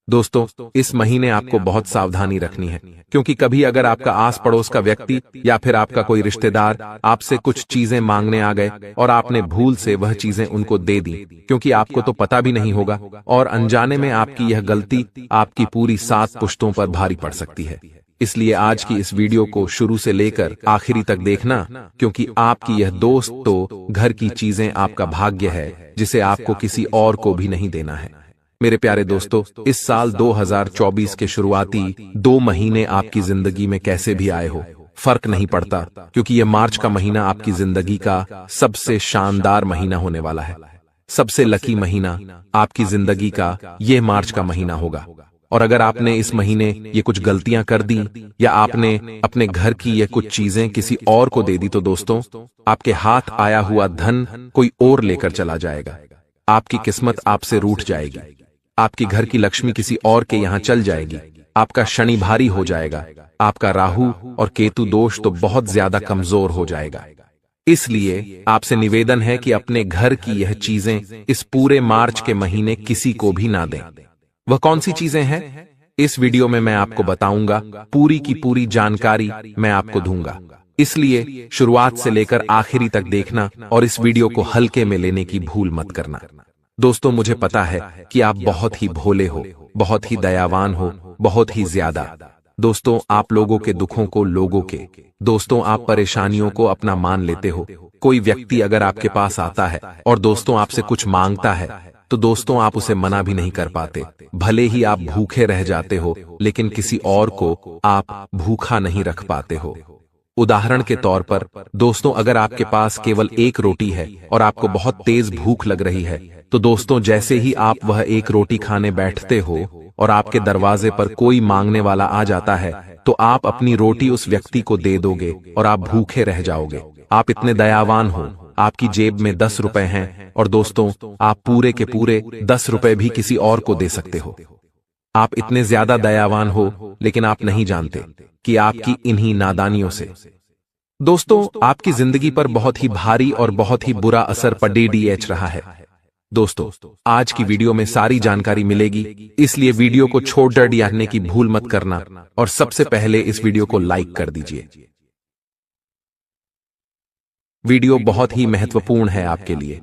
दोस्तों इस महीने आपको बहुत सावधानी रखनी है, क्योंकि कभी अगर आपका आस पड़ोस का व्यक्ति या फिर आपका कोई रिश्तेदार आपसे कुछ चीजें मांगने आ गए और आपने भूल से वह चीजें उनको दे दी, क्योंकि आपको तो पता भी नहीं होगा, और अनजाने में आपकी यह गलती आपकी पूरी 7 पुश्तों पर भारी पड़ सकती है। इसलिए आज की इस वीडियो को शुरू से लेकर आखिरी तक देखना, क्योंकि आपकी यह दोस्त तो घर की चीजें आपका भाग्य है, जिसे आपको किसी और को भी नहीं देना है। मेरे प्यारे दोस्तों, इस साल 2024 के शुरुआती 2 महीने आपकी जिंदगी में कैसे भी आए हो फर्क नहीं पड़ता, क्योंकि यह मार्च का महीना आपकी जिंदगी का सबसे शानदार महीना होने वाला है। सबसे लकी महीना आपकी जिंदगी का यह मार्च का महीना होगा। और अगर आपने इस महीने ये कुछ गलतियां कर दी या आपने अपने घर की ये कुछ चीजें किसी और को दे दी, तो दोस्तों आपके हाथ आया हुआ धन कोई और लेकर चला जाएगा, आपकी किस्मत आपसे रूठ जाएगी, आपकी घर की लक्ष्मी किसी और के यहां चल जाएगी, आपका शनि भारी हो जाएगा, आपका राहु और केतु दोष तो बहुत ज्यादा कमजोर हो जाएगा। इसलिए आपसे निवेदन है कि अपने घर की यह चीजें इस पूरे मार्च के महीने किसी को भी ना दें। वह कौन सी चीजें हैं, इस वीडियो में मैं आपको बताऊंगा, पूरी की पूरी जानकारी मैं आपको दूंगा। इसलिए शुरुआत से लेकर आखिरी तक देखना और इस वीडियो को हल्के में लेने की भूल मत करना। दोस्तों मुझे पता है कि आप बहुत ही भोले हो, बहुत ही दयावान हो, बहुत ही ज्यादा। दोस्तों आप लोगों के दुखों को लोगों के, दोस्तों आप परेशानियों को अपना मान लेते हो। कोई व्यक्ति अगर आपके पास आता है और दोस्तों आपसे कुछ मांगता है तो दोस्तों आप उसे मना भी नहीं कर पाते। भले ही आप भूखे रह जाते हो, लेकिन किसी और को आप भूखा नहीं रख पाते हो। उदाहरण के तौर पर दोस्तों अगर आपके पास केवल 1 रोटी है और आपको बहुत तेज भूख लग रही है, तो दोस्तों जैसे ही आप वह 1 रोटी खाने बैठते हो और आपके दरवाजे पर कोई मांगने वाला आ जाता है, तो आप अपनी रोटी उस व्यक्ति को दे दोगे और आप भूखे रह जाओगे। आप इतने दयावान हो, आपकी जेब में 10 रुपए हैं और दोस्तों आप पूरे के पूरे 10 रुपए भी किसी और को दे सकते हो। आप इतने ज्यादा दयावान हो, लेकिन आप नहीं जानते कि आपकी इन्हीं नादानियों से दोस्तों आपकी जिंदगी पर बहुत ही भारी और बहुत ही बुरा असर पड़ रहा है। दोस्तों आज की वीडियो में सारी जानकारी मिलेगी, इसलिए वीडियो को छोड़ डरने की भूल मत करना और सबसे पहले इस वीडियो को लाइक कर दीजिए। वीडियो बहुत ही महत्वपूर्ण है आपके लिए।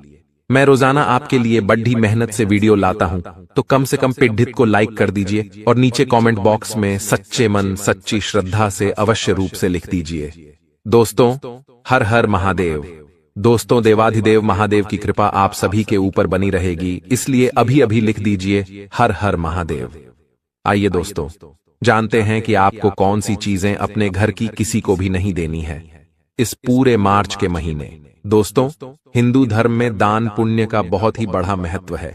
मैं रोजाना आपके लिए बड़ी मेहनत से वीडियो लाता हूं, तो कम से कम पिड्ढित को लाइक कर दीजिए और नीचे कमेंट बॉक्स में सच्चे मन सच्ची श्रद्धा से अवश्य रूप से लिख दीजिए। दोस्तों हर हर महादेव। दोस्तों देवाधिदेव महादेव की कृपा आप सभी के ऊपर बनी रहेगी, इसलिए अभी अभी लिख दीजिए हर हर महादेव। आइए दोस्तों जानते हैं कि आपको कौन सी चीजें अपने घर की किसी को भी नहीं देनी है इस पूरे मार्च के महीने। दोस्तों हिंदू धर्म में दान पुण्य का बहुत ही बड़ा महत्व है।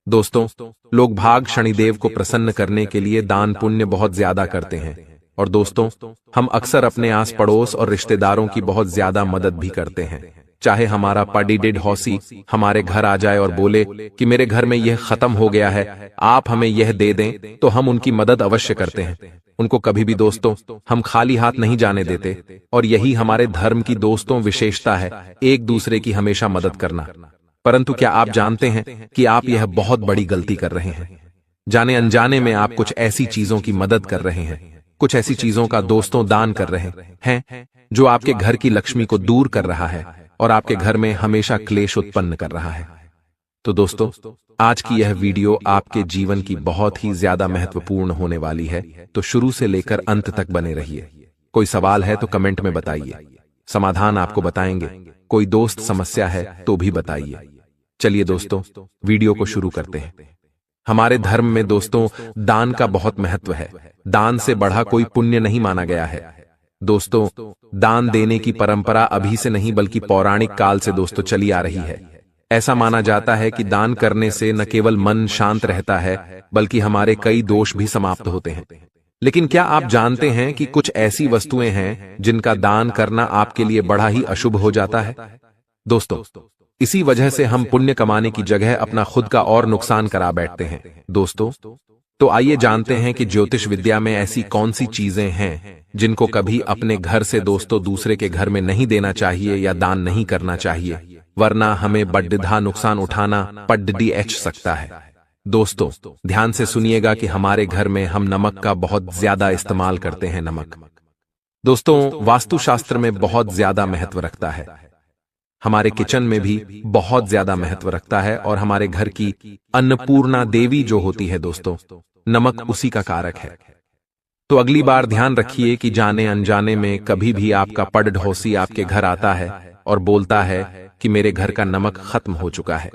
दोस्तों लोग भाग शनिदेव को प्रसन्न करने के लिए दान पुण्य बहुत ज्यादा करते हैं और दोस्तों हम अक्सर अपने आस पड़ोस और रिश्तेदारों की बहुत ज्यादा मदद भी करते हैं। चाहे हमारा पडिडेड हौसी हमारे घर आ जाए और बोले कि मेरे घर में यह खत्म हो गया है, आप हमें यह दे दें, तो हम उनकी मदद अवश्य करते हैं। उनको कभी भी दोस्तों हम खाली हाथ नहीं जाने देते और यही हमारे धर्म की दोस्तों विशेषता है, एक दूसरे की हमेशा मदद करना। परंतु क्या आप जानते हैं कि आप यह बहुत बड़ी गलती कर रहे हैं? जाने अनजाने में आप कुछ ऐसी चीजों की मदद कर रहे हैं, कुछ ऐसी चीजों का दोस्तों दान कर रहे हैं जो आपके घर की लक्ष्मी को दूर कर रहा है और आपके घर में हमेशा क्लेश उत्पन्न कर रहा है। तो दोस्तों आज की यह वीडियो आपके जीवन की बहुत ही ज्यादा महत्वपूर्ण होने वाली है, तो शुरू से लेकर अंत तक बने रहिए। कोई सवाल है तो कमेंट में बताइए, समाधान आपको बताएंगे। कोई दोस्त समस्या है तो भी बताइए। चलिए दोस्तों वीडियो को शुरू करते हैं। हमारे धर्म में दोस्तों दान का बहुत महत्व है। दान से बढ़ा कोई पुण्य नहीं माना गया है। दोस्तों दान देने की परंपरा अभी से नहीं बल्कि पौराणिक काल से दोस्तों चली आ रही है। ऐसा माना जाता है कि दान करने से न केवल मन शांत रहता है बल्कि हमारे कई दोष भी समाप्त होते हैं। लेकिन क्या आप जानते हैं कि कुछ ऐसी वस्तुएं हैं जिनका दान करना आपके लिए बड़ा ही अशुभ हो जाता है? दोस्तों इसी वजह से हम पुण्य कमाने की जगह अपना खुद का और नुकसान करा बैठते हैं। दोस्तों तो आइए जानते हैं कि ज्योतिष विद्या में ऐसी कौन सी चीजें हैं जिनको कभी अपने घर से दोस्तों दूसरे के घर में नहीं देना चाहिए या दान नहीं करना चाहिए, वरना हमें बड़ा नुकसान उठाना पड़ सकता है। दोस्तों ध्यान से सुनिएगा कि हमारे घर में हम नमक का बहुत ज्यादा इस्तेमाल करते हैं। नमक दोस्तों वास्तुशास्त्र में बहुत ज्यादा महत्व रखता है, हमारे किचन में भी बहुत ज्यादा महत्व रखता है और हमारे घर की अन्नपूर्णा देवी जो होती है दोस्तों, नमक उसी का कारक है। तो अगली बार ध्यान रखिए कि जाने अनजाने में कभी भी आपका पड़ोसी आपके घर आता है और बोलता है कि मेरे घर का नमक खत्म हो चुका है,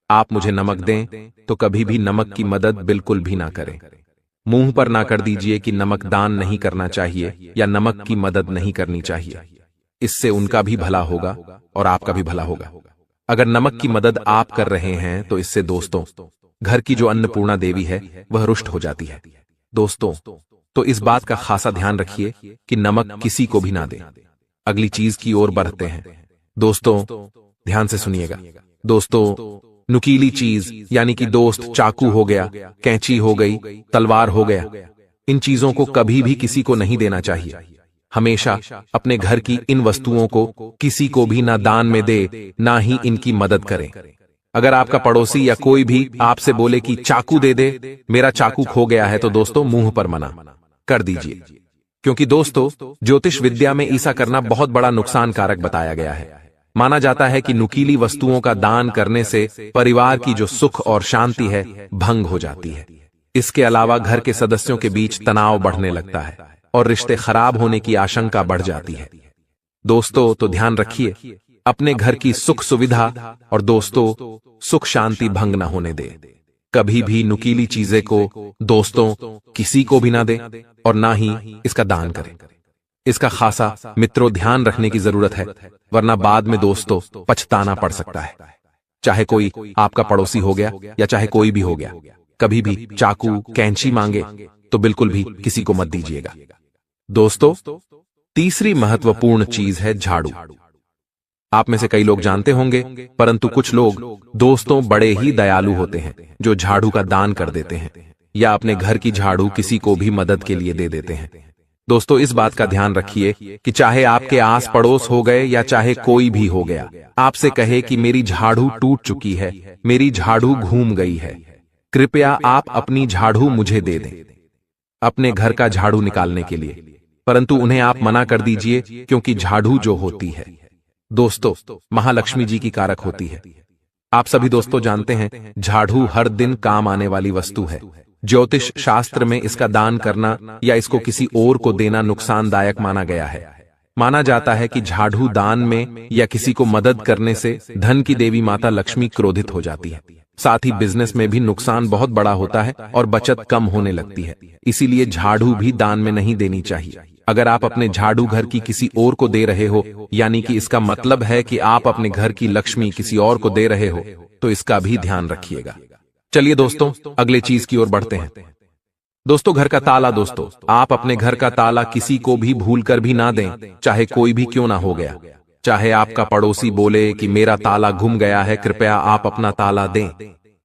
आप मुझे नमक दें, तो कभी भी नमक की मदद बिल्कुल भी ना करें। मुंह पर ना कर दीजिए कि नमक दान नहीं करना चाहिए या नमक की मदद नहीं करनी चाहिए। इससे उनका भी भला होगा और आपका भी भला होगा। अगर नमक की मदद आप कर रहे हैं तो इससे दोस्तों घर की जो अन्नपूर्णा देवी है वह रुष्ट हो जाती है। दोस्तों तो इस बात का खासा ध्यान रखिए कि नमक किसी को भी ना दें। अगली चीज की ओर बढ़ते हैं। दोस्तों ध्यान से सुनिएगा। दोस्तों नुकीली चीज यानी कि दोस्त चाकू हो गया, कैंची हो गई, तलवार हो गया, इन चीजों को कभी भी किसी को नहीं देना चाहिए। हमेशा अपने घर की इन वस्तुओं को किसी को भी ना दान में दे, ना ही इनकी मदद करें। अगर आपका पड़ोसी या कोई भी आपसे बोले कि चाकू दे दे, मेरा चाकू खो गया है, तो दोस्तों मुंह पर मना कर दीजिए, क्योंकि दोस्तों ज्योतिष विद्या में ऐसा करना बहुत बड़ा नुकसान कारक बताया गया है। माना जाता है कि नुकीली वस्तुओं का दान करने से परिवार की जो सुख और शांति है भंग हो जाती है। इसके अलावा घर के सदस्यों के बीच तनाव बढ़ने लगता है और रिश्ते खराब होने की आशंका बढ़ जाती है। दोस्तों तो ध्यान रखिए अपने घर की सुख सुविधा और दोस्तों सुख शांति भंग न होने दे। कभी भी नुकीली चीजें को दोस्तों किसी को भी ना दे और ना ही इसका दान करें। इसका खासा मित्रों ध्यान रखने की जरूरत है, वरना बाद में दोस्तों पछताना पड़ सकता है। चाहे कोई आपका पड़ोसी हो गया या चाहे कोई भी हो गया, कभी भी चाकू कैंची मांगे तो बिल्कुल भी किसी को मत दीजिएगा। दोस्तों तीसरी महत्वपूर्ण चीज है झाड़ू। आप में से कई लोग जानते होंगे, परंतु कुछ लोग दोस्तों बड़े ही दयालु होते हैं जो झाड़ू का दान कर देते हैं या अपने घर की झाड़ू किसी को भी मदद के लिए दे देते हैं। दोस्तों इस बात का ध्यान रखिए कि चाहे आपके आस पड़ोस हो गए या चाहे कोई भी हो गया, आपसे कहे कि मेरी झाड़ू टूट चुकी है, मेरी झाड़ू घूम गई है, कृपया आप अपनी झाड़ू मुझे दे दें अपने घर का झाड़ू निकालने के लिए, परंतु उन्हें आप मना कर दीजिए क्योंकि झाड़ू जो होती है दोस्तों महालक्ष्मी जी की कारक होती है। आप सभी दोस्तों जानते हैं झाड़ू हर दिन काम आने वाली वस्तु है। ज्योतिष शास्त्र में इसका दान करना या इसको किसी और को देना नुकसानदायक माना गया है। माना जाता है कि झाड़ू दान में या किसी को मदद करने से धन की देवी माता लक्ष्मी क्रोधित हो जाती है। साथ ही बिजनेस में भी नुकसान बहुत बड़ा होता है और बचत कम होने लगती है। इसीलिए झाड़ू भी दान में नहीं देनी चाहिए। अगर आप अपने झाड़ू घर की किसी और को दे रहे हो, यानी कि इसका मतलब है कि आप अपने घर की लक्ष्मी किसी और को दे रहे हो, तो इसका भी ध्यान रखिएगा। चलिए दोस्तों अगले चीज की ओर बढ़ते हैं। दोस्तों घर का ताला, दोस्तों आप अपने घर का ताला किसी को भी भूलकर भी ना दें, चाहे कोई भी क्यों ना हो गया। चाहे आपका पड़ोसी बोले कि मेरा ताला गुम गया है, कृपया आप अपना ताला दें,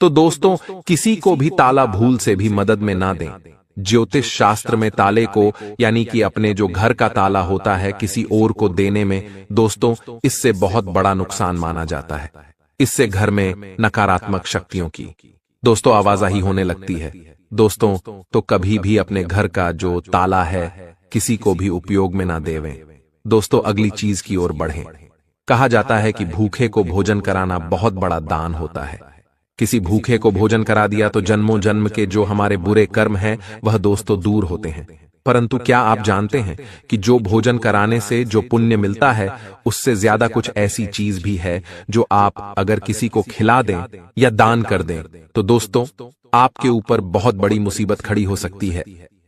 तो दोस्तों किसी को भी ताला भूल से भी मदद में ना दें। ज्योतिष शास्त्र में ताले को यानी कि अपने जो घर का ताला होता है किसी और को देने में दोस्तों इससे बहुत बड़ा नुकसान माना जाता है। इससे घर में नकारात्मक शक्तियों की दोस्तों आवाजाही होने लगती है। दोस्तों तो कभी भी अपने घर का जो ताला है किसी को भी उपयोग में ना देवें। दोस्तों अगली चीज की ओर बढ़ें। कहा जाता है कि भूखे को भोजन कराना बहुत बड़ा दान होता है। किसी भूखे को भोजन करा दिया तो जन्मों जन्म के जो हमारे बुरे कर्म हैं वह दोस्तों दूर होते हैं। परंतु क्या आप जानते हैं कि जो भोजन कराने से जो पुण्य मिलता है उससे ज्यादा कुछ ऐसी चीज भी है जो आप अगर किसी को खिला दें या दान कर दें तो दोस्तों आपके ऊपर बहुत बड़ी मुसीबत खड़ी हो सकती है।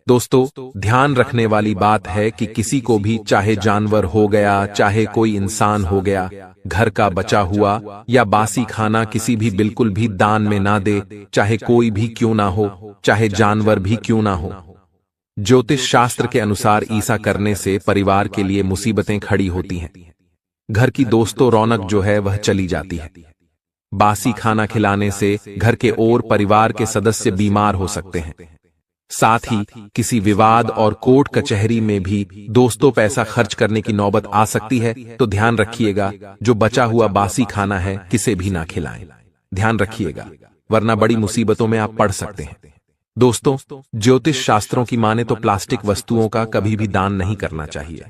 दोस्तों ध्यान रखने वाली बात है कि किसी को भी चाहे जानवर हो गया चाहे कोई इंसान हो गया, घर का बचा हुआ या बासी खाना किसी भी बिल्कुल भी दान में ना दे, चाहे कोई भी क्यों ना हो, चाहे जानवर भी क्यों ना हो। ज्योतिष शास्त्र के अनुसार ऐसा करने से परिवार के लिए मुसीबतें खड़ी होती हैं। घर की दोस्तों रौनक जो है वह चली जाती है। बासी खाना खिलाने से घर के और परिवार के सदस्य बीमार हो सकते हैं। साथ ही किसी विवाद और कोर्ट कचहरी में भी दोस्तों पैसा खर्च करने की नौबत आ सकती है। तो ध्यान रखिएगा जो बचा हुआ बासी खाना है किसे भी ना खिलाएं। ध्यान रखिएगा वरना बड़ी मुसीबतों में आप पड़ सकते हैं। दोस्तों ज्योतिष शास्त्रों की माने तो प्लास्टिक वस्तुओं का कभी भी दान नहीं करना चाहिए।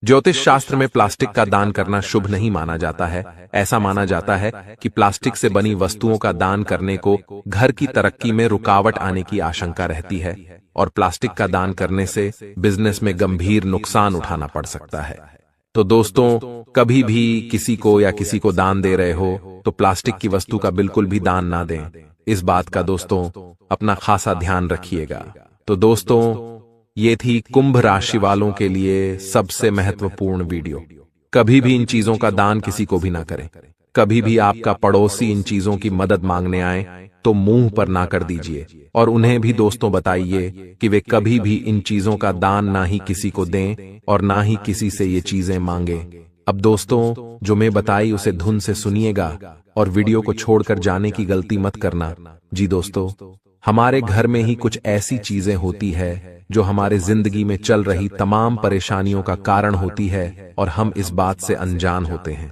ज्योतिष शास्त्र में प्लास्टिक का दान करना शुभ नहीं माना जाता है। ऐसा माना जाता है कि प्लास्टिक से बनी वस्तुओं का दान करने को घर की तरक्की में रुकावट आने की आशंका रहती है और प्लास्टिक का दान करने से बिजनेस में गंभीर नुकसान उठाना पड़ सकता है। तो दोस्तों कभी भी किसी को या किसी को दान दे रहे हो तो प्लास्टिक की वस्तु का बिल्कुल भी दान ना दें। इस बात का दोस्तों अपना खासा ध्यान रखिएगा। तो दोस्तों ये थी कुंभ राशि वालों के लिए सबसे महत्वपूर्ण वीडियो। कभी भी इन चीजों का दान किसी को भी ना करें। कभी भी आपका पड़ोसी इन चीजों की मदद मांगने आए तो मुंह पर ना कर दीजिए और उन्हें भी दोस्तों बताइए कि वे कभी भी इन चीजों का दान ना ही किसी को दें और ना ही किसी से ये चीजें मांगे। अब दोस्तों जो मैं बताई उसे धुन से सुनिएगा और वीडियो को छोड़कर जाने की गलती मत करना। जी दोस्तों हमारे घर में ही कुछ ऐसी चीजें होती है जो हमारे जिंदगी में चल रही तमाम परेशानियों का कारण होती है और हम इस बात से अनजान होते हैं।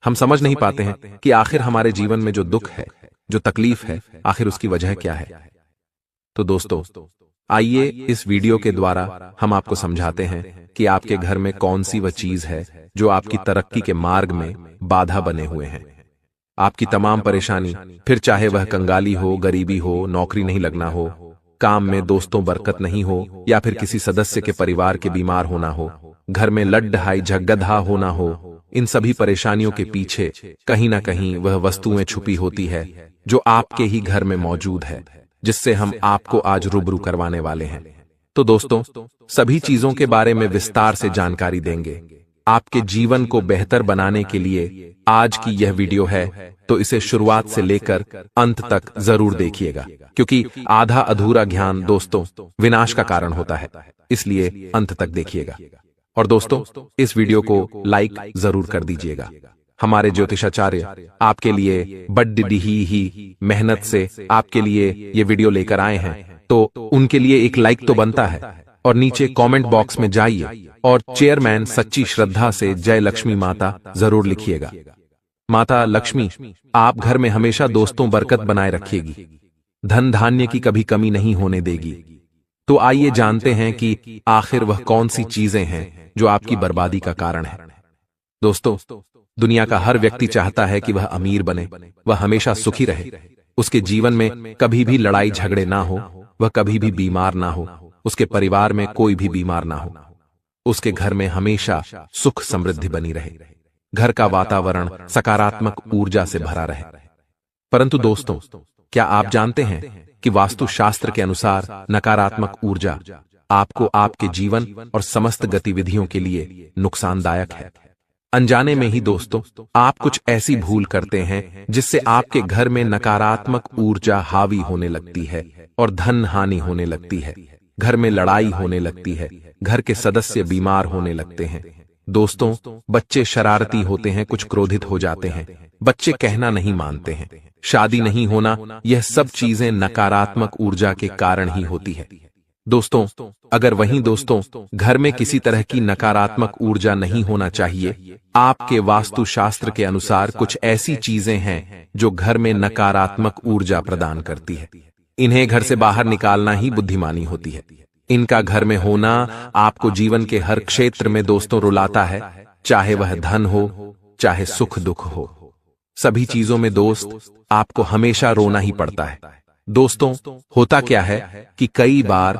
हम समझ नहीं पाते हैं कि आखिर हमारे जीवन में जो दुख है, जो तकलीफ है, आखिर उसकी वजह क्या है। तो दोस्तों आइए इस वीडियो के द्वारा हम आपको समझाते हैं कि आपके घर में कौन सी वह चीज है जो आपकी तरक्की के मार्ग में बाधा बने हुए हैं। आपकी तमाम परेशानी, फिर चाहे वह कंगाली हो, गरीबी हो, नौकरी नहीं लगना हो, काम में दोस्तों बरकत नहीं हो या फिर किसी सदस्य के परिवार के बीमार होना हो, घर में लड्ढाई झगड़ा होना हो, इन सभी परेशानियों के पीछे कहीं ना कहीं वह वस्तुएं छुपी होती है जो आपके ही घर में मौजूद है, जिससे हम आपको आज रूबरू करवाने वाले हैं। तो दोस्तों सभी चीजों के बारे में विस्तार से जानकारी देंगे। आपके जीवन को बेहतर बनाने के लिए आज की यह वीडियो है, तो इसे शुरुआत से लेकर अंत तक जरूर देखिएगा, क्योंकि आधा अधूरा ज्ञान दोस्तों विनाश का कारण होता है, इसलिए अंत तक देखिएगा। और दोस्तों, इस वीडियो को लाइक जरूर कर दीजिएगा। हमारे ज्योतिषाचार्य आपके लिए बड़ी ही मेहनत से आपके लिए ये वीडियो लेकर आए हैं, तो उनके लिए एक लाइक तो बनता है। और नीचे कमेंट बॉक्स में जाइए और चेयरमैन सच्ची श्रद्धा से जय लक्ष्मी माता जरूर लिखिएगा। माता लक्ष्मी आप घर में हमेशा दोस्तों बरकत बनाए रखिएगी, धन धान्य की कभी कमी नहीं होने देगी। तो आइए जानते हैं कि आखिर वह कौन सी चीजें हैं जो आपकी बर्बादी का कारण है। दोस्तों, दुनिया का हर व्यक्ति चाहता है कि वह अमीर बने, वह हमेशा सुखी रहे, उसके जीवन में कभी भी लड़ाई झगड़े ना हो, वह कभी भी बीमार ना हो, उसके परिवार में कोई भी बीमार ना हो, उसके घर में हमेशा सुख समृद्धि बनी रहे, घर का वातावरण सकारात्मक ऊर्जा से भरा रहे। परंतु दोस्तों, क्या आप जानते हैं कि वास्तुशास्त्र के अनुसार नकारात्मक ऊर्जा आपको आपके जीवन और समस्त गतिविधियों के लिए नुकसानदायक है। अनजाने में ही दोस्तों, आप कुछ ऐसी भूल करते हैं जिससे आपके घर में नकारात्मक ऊर्जा हावी होने लगती है और धन हानि होने लगती है, घर में लड़ाई होने लगती है, घर के सदस्य बीमार होने लगते हैं। दोस्तों, बच्चे शरारती होते हैं, कुछ क्रोधित हो जाते हैं, बच्चे कहना नहीं मानते हैं, शादी नहीं होना, यह सब चीजें नकारात्मक ऊर्जा के कारण ही होती है। दोस्तों, अगर वहीं दोस्तों घर में किसी तरह की नकारात्मक ऊर्जा नहीं होना चाहिए, आपके वास्तुशास्त्र के अनुसार कुछ ऐसी चीजें हैं जो घर में नकारात्मक ऊर्जा प्रदान करती है। इन्हें घर से बाहर निकालना ही बुद्धिमानी होती है। इनका घर में होना आपको जीवन के हर क्षेत्र में दोस्तों रुलाता है, चाहे वह धन हो, चाहे सुख दुख हो, सभी चीजों में दोस्त आपको हमेशा रोना ही पड़ता है। दोस्तों, होता क्या है कि कई बार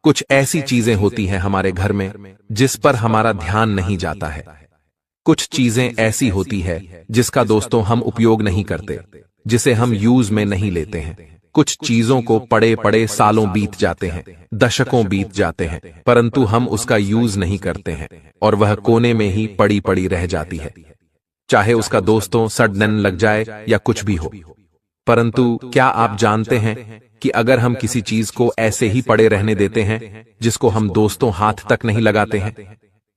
कुछ ऐसी चीजें होती हैं हमारे घर में जिस पर हमारा ध्यान नहीं जाता है। कुछ चीजें ऐसी होती है जिसका दोस्तों हम उपयोग नहीं करते, जिसे हम यूज में नहीं लेते हैं। कुछ चीजों को पड़े पड़े सालों बीत जाते हैं, दशकों बीत जाते हैं, परंतु हम उसका यूज नहीं करते हैं और वह कोने में ही पड़ी पड़ी रह जाती है, चाहे उसका दोस्तों सड़न लग जाए या कुछ भी हो। परंतु क्या आप जानते हैं कि अगर हम किसी चीज को ऐसे ही पड़े रहने देते हैं जिसको हम दोस्तों हाथ तक नहीं लगाते हैं,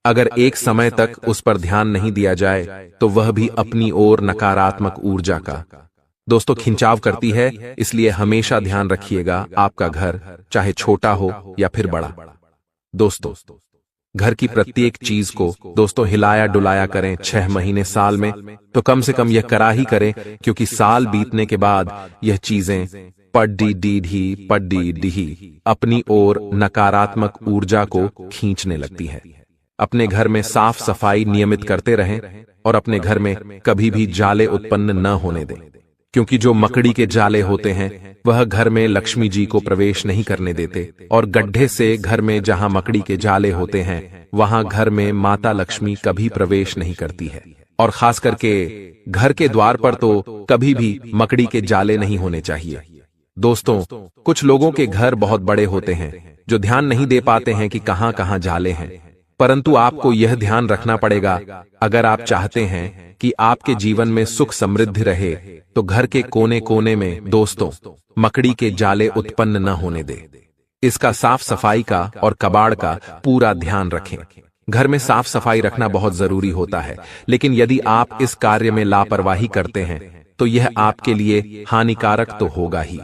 अगर एक समय तक उस पर ध्यान नहीं दिया जाए तो वह भी अपनी ओर नकारात्मक ऊर्जा का दोस्तों खिंचाव करती है। इसलिए हमेशा ध्यान रखिएगा, आपका घर चाहे छोटा हो या फिर बड़ा। दोस्तों, घर की प्रत्येक चीज को दोस्तों हिलाया डुलाया करें 6 महीने साल में, तो कम से कम यह करा ही करें, क्योंकि साल बीतने के बाद यह चीजें पड्डी डीही अपनी ओर नकारात्मक ऊर्जा को खींचने लगती है। अपने घर में साफ सफाई नियमित करते रहें और अपने घर में कभी भी जाले उत्पन्न न होने दें, क्योंकि जो मकड़ी के जाले होते हैं वह घर में लक्ष्मी जी को प्रवेश नहीं करने देते, और गड्ढे से घर में जहां मकड़ी के जाले होते हैं वहां घर में माता लक्ष्मी कभी प्रवेश नहीं करती है। और खास करके घर के द्वार पर तो कभी भी मकड़ी के जाले नहीं होने चाहिए। दोस्तों, कुछ लोगों के घर बहुत बड़े होते हैं जो ध्यान नहीं दे पाते हैं कि कहां कहां जाले हैं, परंतु आपको यह ध्यान रखना पड़ेगा, अगर आप चाहते हैं कि आपके जीवन में सुख समृद्धि रहे तो घर के कोने कोने में दोस्तों मकड़ी के जाले उत्पन्न न होने दे। इसका साफ सफाई का और कबाड़ का पूरा ध्यान रखें। घर में साफ सफाई रखना बहुत जरूरी होता है, लेकिन यदि आप इस कार्य में लापरवाही करते हैं तो यह आपके लिए हानिकारक तो होगा ही।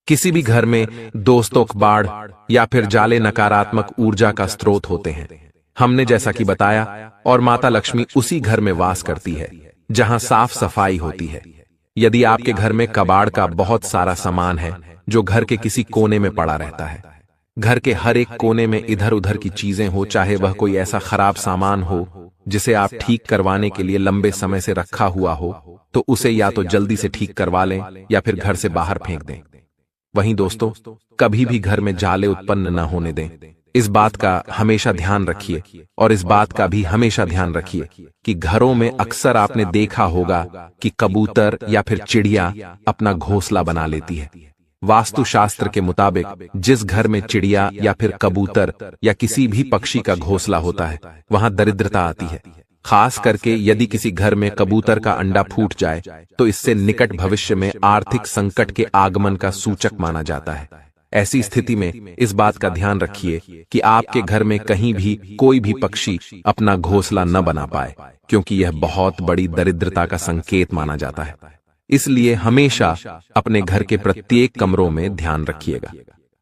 किसी भी घर में दोस्तों कबाड़ या फिर जाले नकारात्मक ऊर्जा का स्रोत होते हैं। हमने जैसा कि बताया, और माता लक्ष्मी उसी घर में वास करती है जहां साफ सफाई होती है। यदि आपके घर में कबाड़ का बहुत सारा सामान है जो घर के किसी कोने में पड़ा रहता है, घर के हर एक कोने में इधर उधर की चीजें हो, चाहे वह कोई ऐसा खराब सामान हो जिसे आप ठीक करवाने के लिए लंबे समय से रखा हुआ हो, तो उसे या तो जल्दी से ठीक करवा लें या फिर घर से बाहर फेंक दें। वहीं दोस्तों, कभी भी घर में जाले उत्पन्न न होने दें। इस बात का हमेशा ध्यान रखिए, और इस बात का भी हमेशा ध्यान रखिए कि घरों में अक्सर आपने देखा होगा कि कबूतर या फिर चिड़िया अपना घोंसला बना लेती है। वास्तुशास्त्र के मुताबिक जिस घर में चिड़िया या फिर कबूतर या किसी भी पक्षी का घोंसला होता है वहां दरिद्रता आती है। खास करके यदि किसी घर में कबूतर का अंडा फूट जाए तो इससे निकट भविष्य में आर्थिक संकट के आगमन का सूचक माना जाता है। ऐसी स्थिति में इस बात का ध्यान रखिए कि आपके घर में कहीं भी कोई भी पक्षी अपना घोंसला न बना पाए, क्योंकि यह बहुत बड़ी दरिद्रता का संकेत माना जाता है। इसलिए हमेशा अपने घर के प्रत्येक कमरों में ध्यान रखिएगा।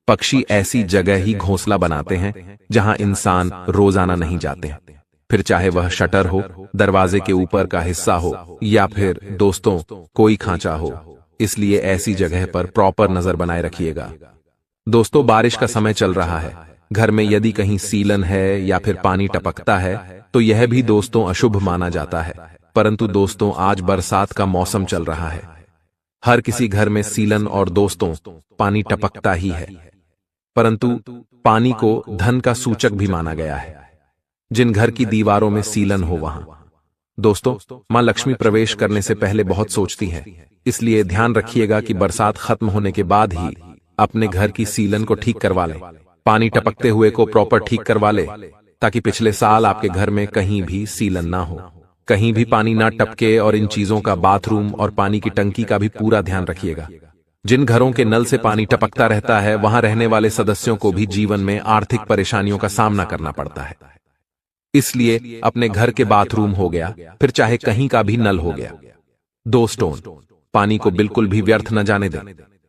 पक्षी ऐसी जगह ही घोंसला बनाते हैं जहां इंसान रोजाना नहीं जाते हैं, फिर चाहे वह शटर हो, दरवाजे के ऊपर का हिस्सा हो या फिर दोस्तों कोई खांचा हो। इसलिए ऐसी जगह पर प्रॉपर नजर बनाए रखिएगा। दोस्तों, बारिश का समय चल रहा है। घर में यदि कहीं सीलन है या फिर पानी टपकता है तो यह भी दोस्तों अशुभ माना जाता है। परंतु दोस्तों, आज बरसात का मौसम चल रहा है। हर किसी घर में सीलन और दोस्तों पानी टपकता ही है, परंतु पानी को धन का सूचक भी माना गया है। जिन घर की दीवारों में सीलन हो वहां दोस्तों मां लक्ष्मी प्रवेश करने से पहले बहुत सोचती हैं। इसलिए ध्यान रखिएगा कि बरसात खत्म होने के बाद ही अपने घर की सीलन को ठीक करवा लें, पानी टपकते हुए को प्रॉपर ठीक करवा ले, ताकि पिछले साल आपके घर में कहीं भी सीलन ना हो, कहीं भी पानी ना टपके। और इन चीजों का बाथरूम और पानी की टंकी का भी पूरा ध्यान रखिएगा। जिन घरों के नल से पानी टपकता रहता है वहां रहने वाले सदस्यों को भी जीवन में आर्थिक परेशानियों का सामना करना पड़ता है। इसलिए अपने घर के बाथरूम हो गया, फिर चाहे कहीं का भी नल हो गया, दोस्तों पानी को बिल्कुल भी व्यर्थ न जाने दें,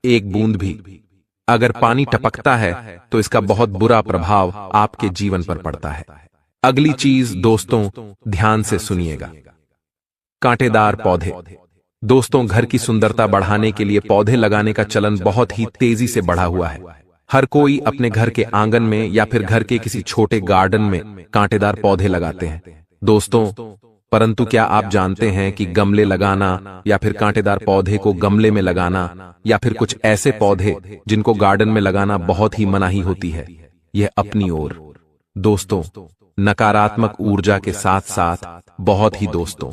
एक बूंद भी। अगर पानी टपकता है तो इसका बहुत बुरा प्रभाव आपके जीवन पर पड़ता है। अगली चीज दोस्तों ध्यान से सुनिएगा, कांटेदार पौधे। दोस्तों, घर की सुंदरता बढ़ाने के लिए पौधे लगाने का चलन बहुत ही तेजी से बढ़ा हुआ है। हर कोई अपने घर के आंगन में या फिर घर के किसी छोटे गार्डन में कांटेदार पौधे लगाते हैं दोस्तों। परंतु क्या आप जानते हैं कि गमले लगाना या फिर कांटेदार पौधे को गमले में लगाना या फिर कुछ ऐसे पौधे जिनको गार्डन में लगाना बहुत ही मनाही होती है। यह अपनी ओर दोस्तों नकारात्मक ऊर्जा के साथ साथ बहुत ही दोस्तों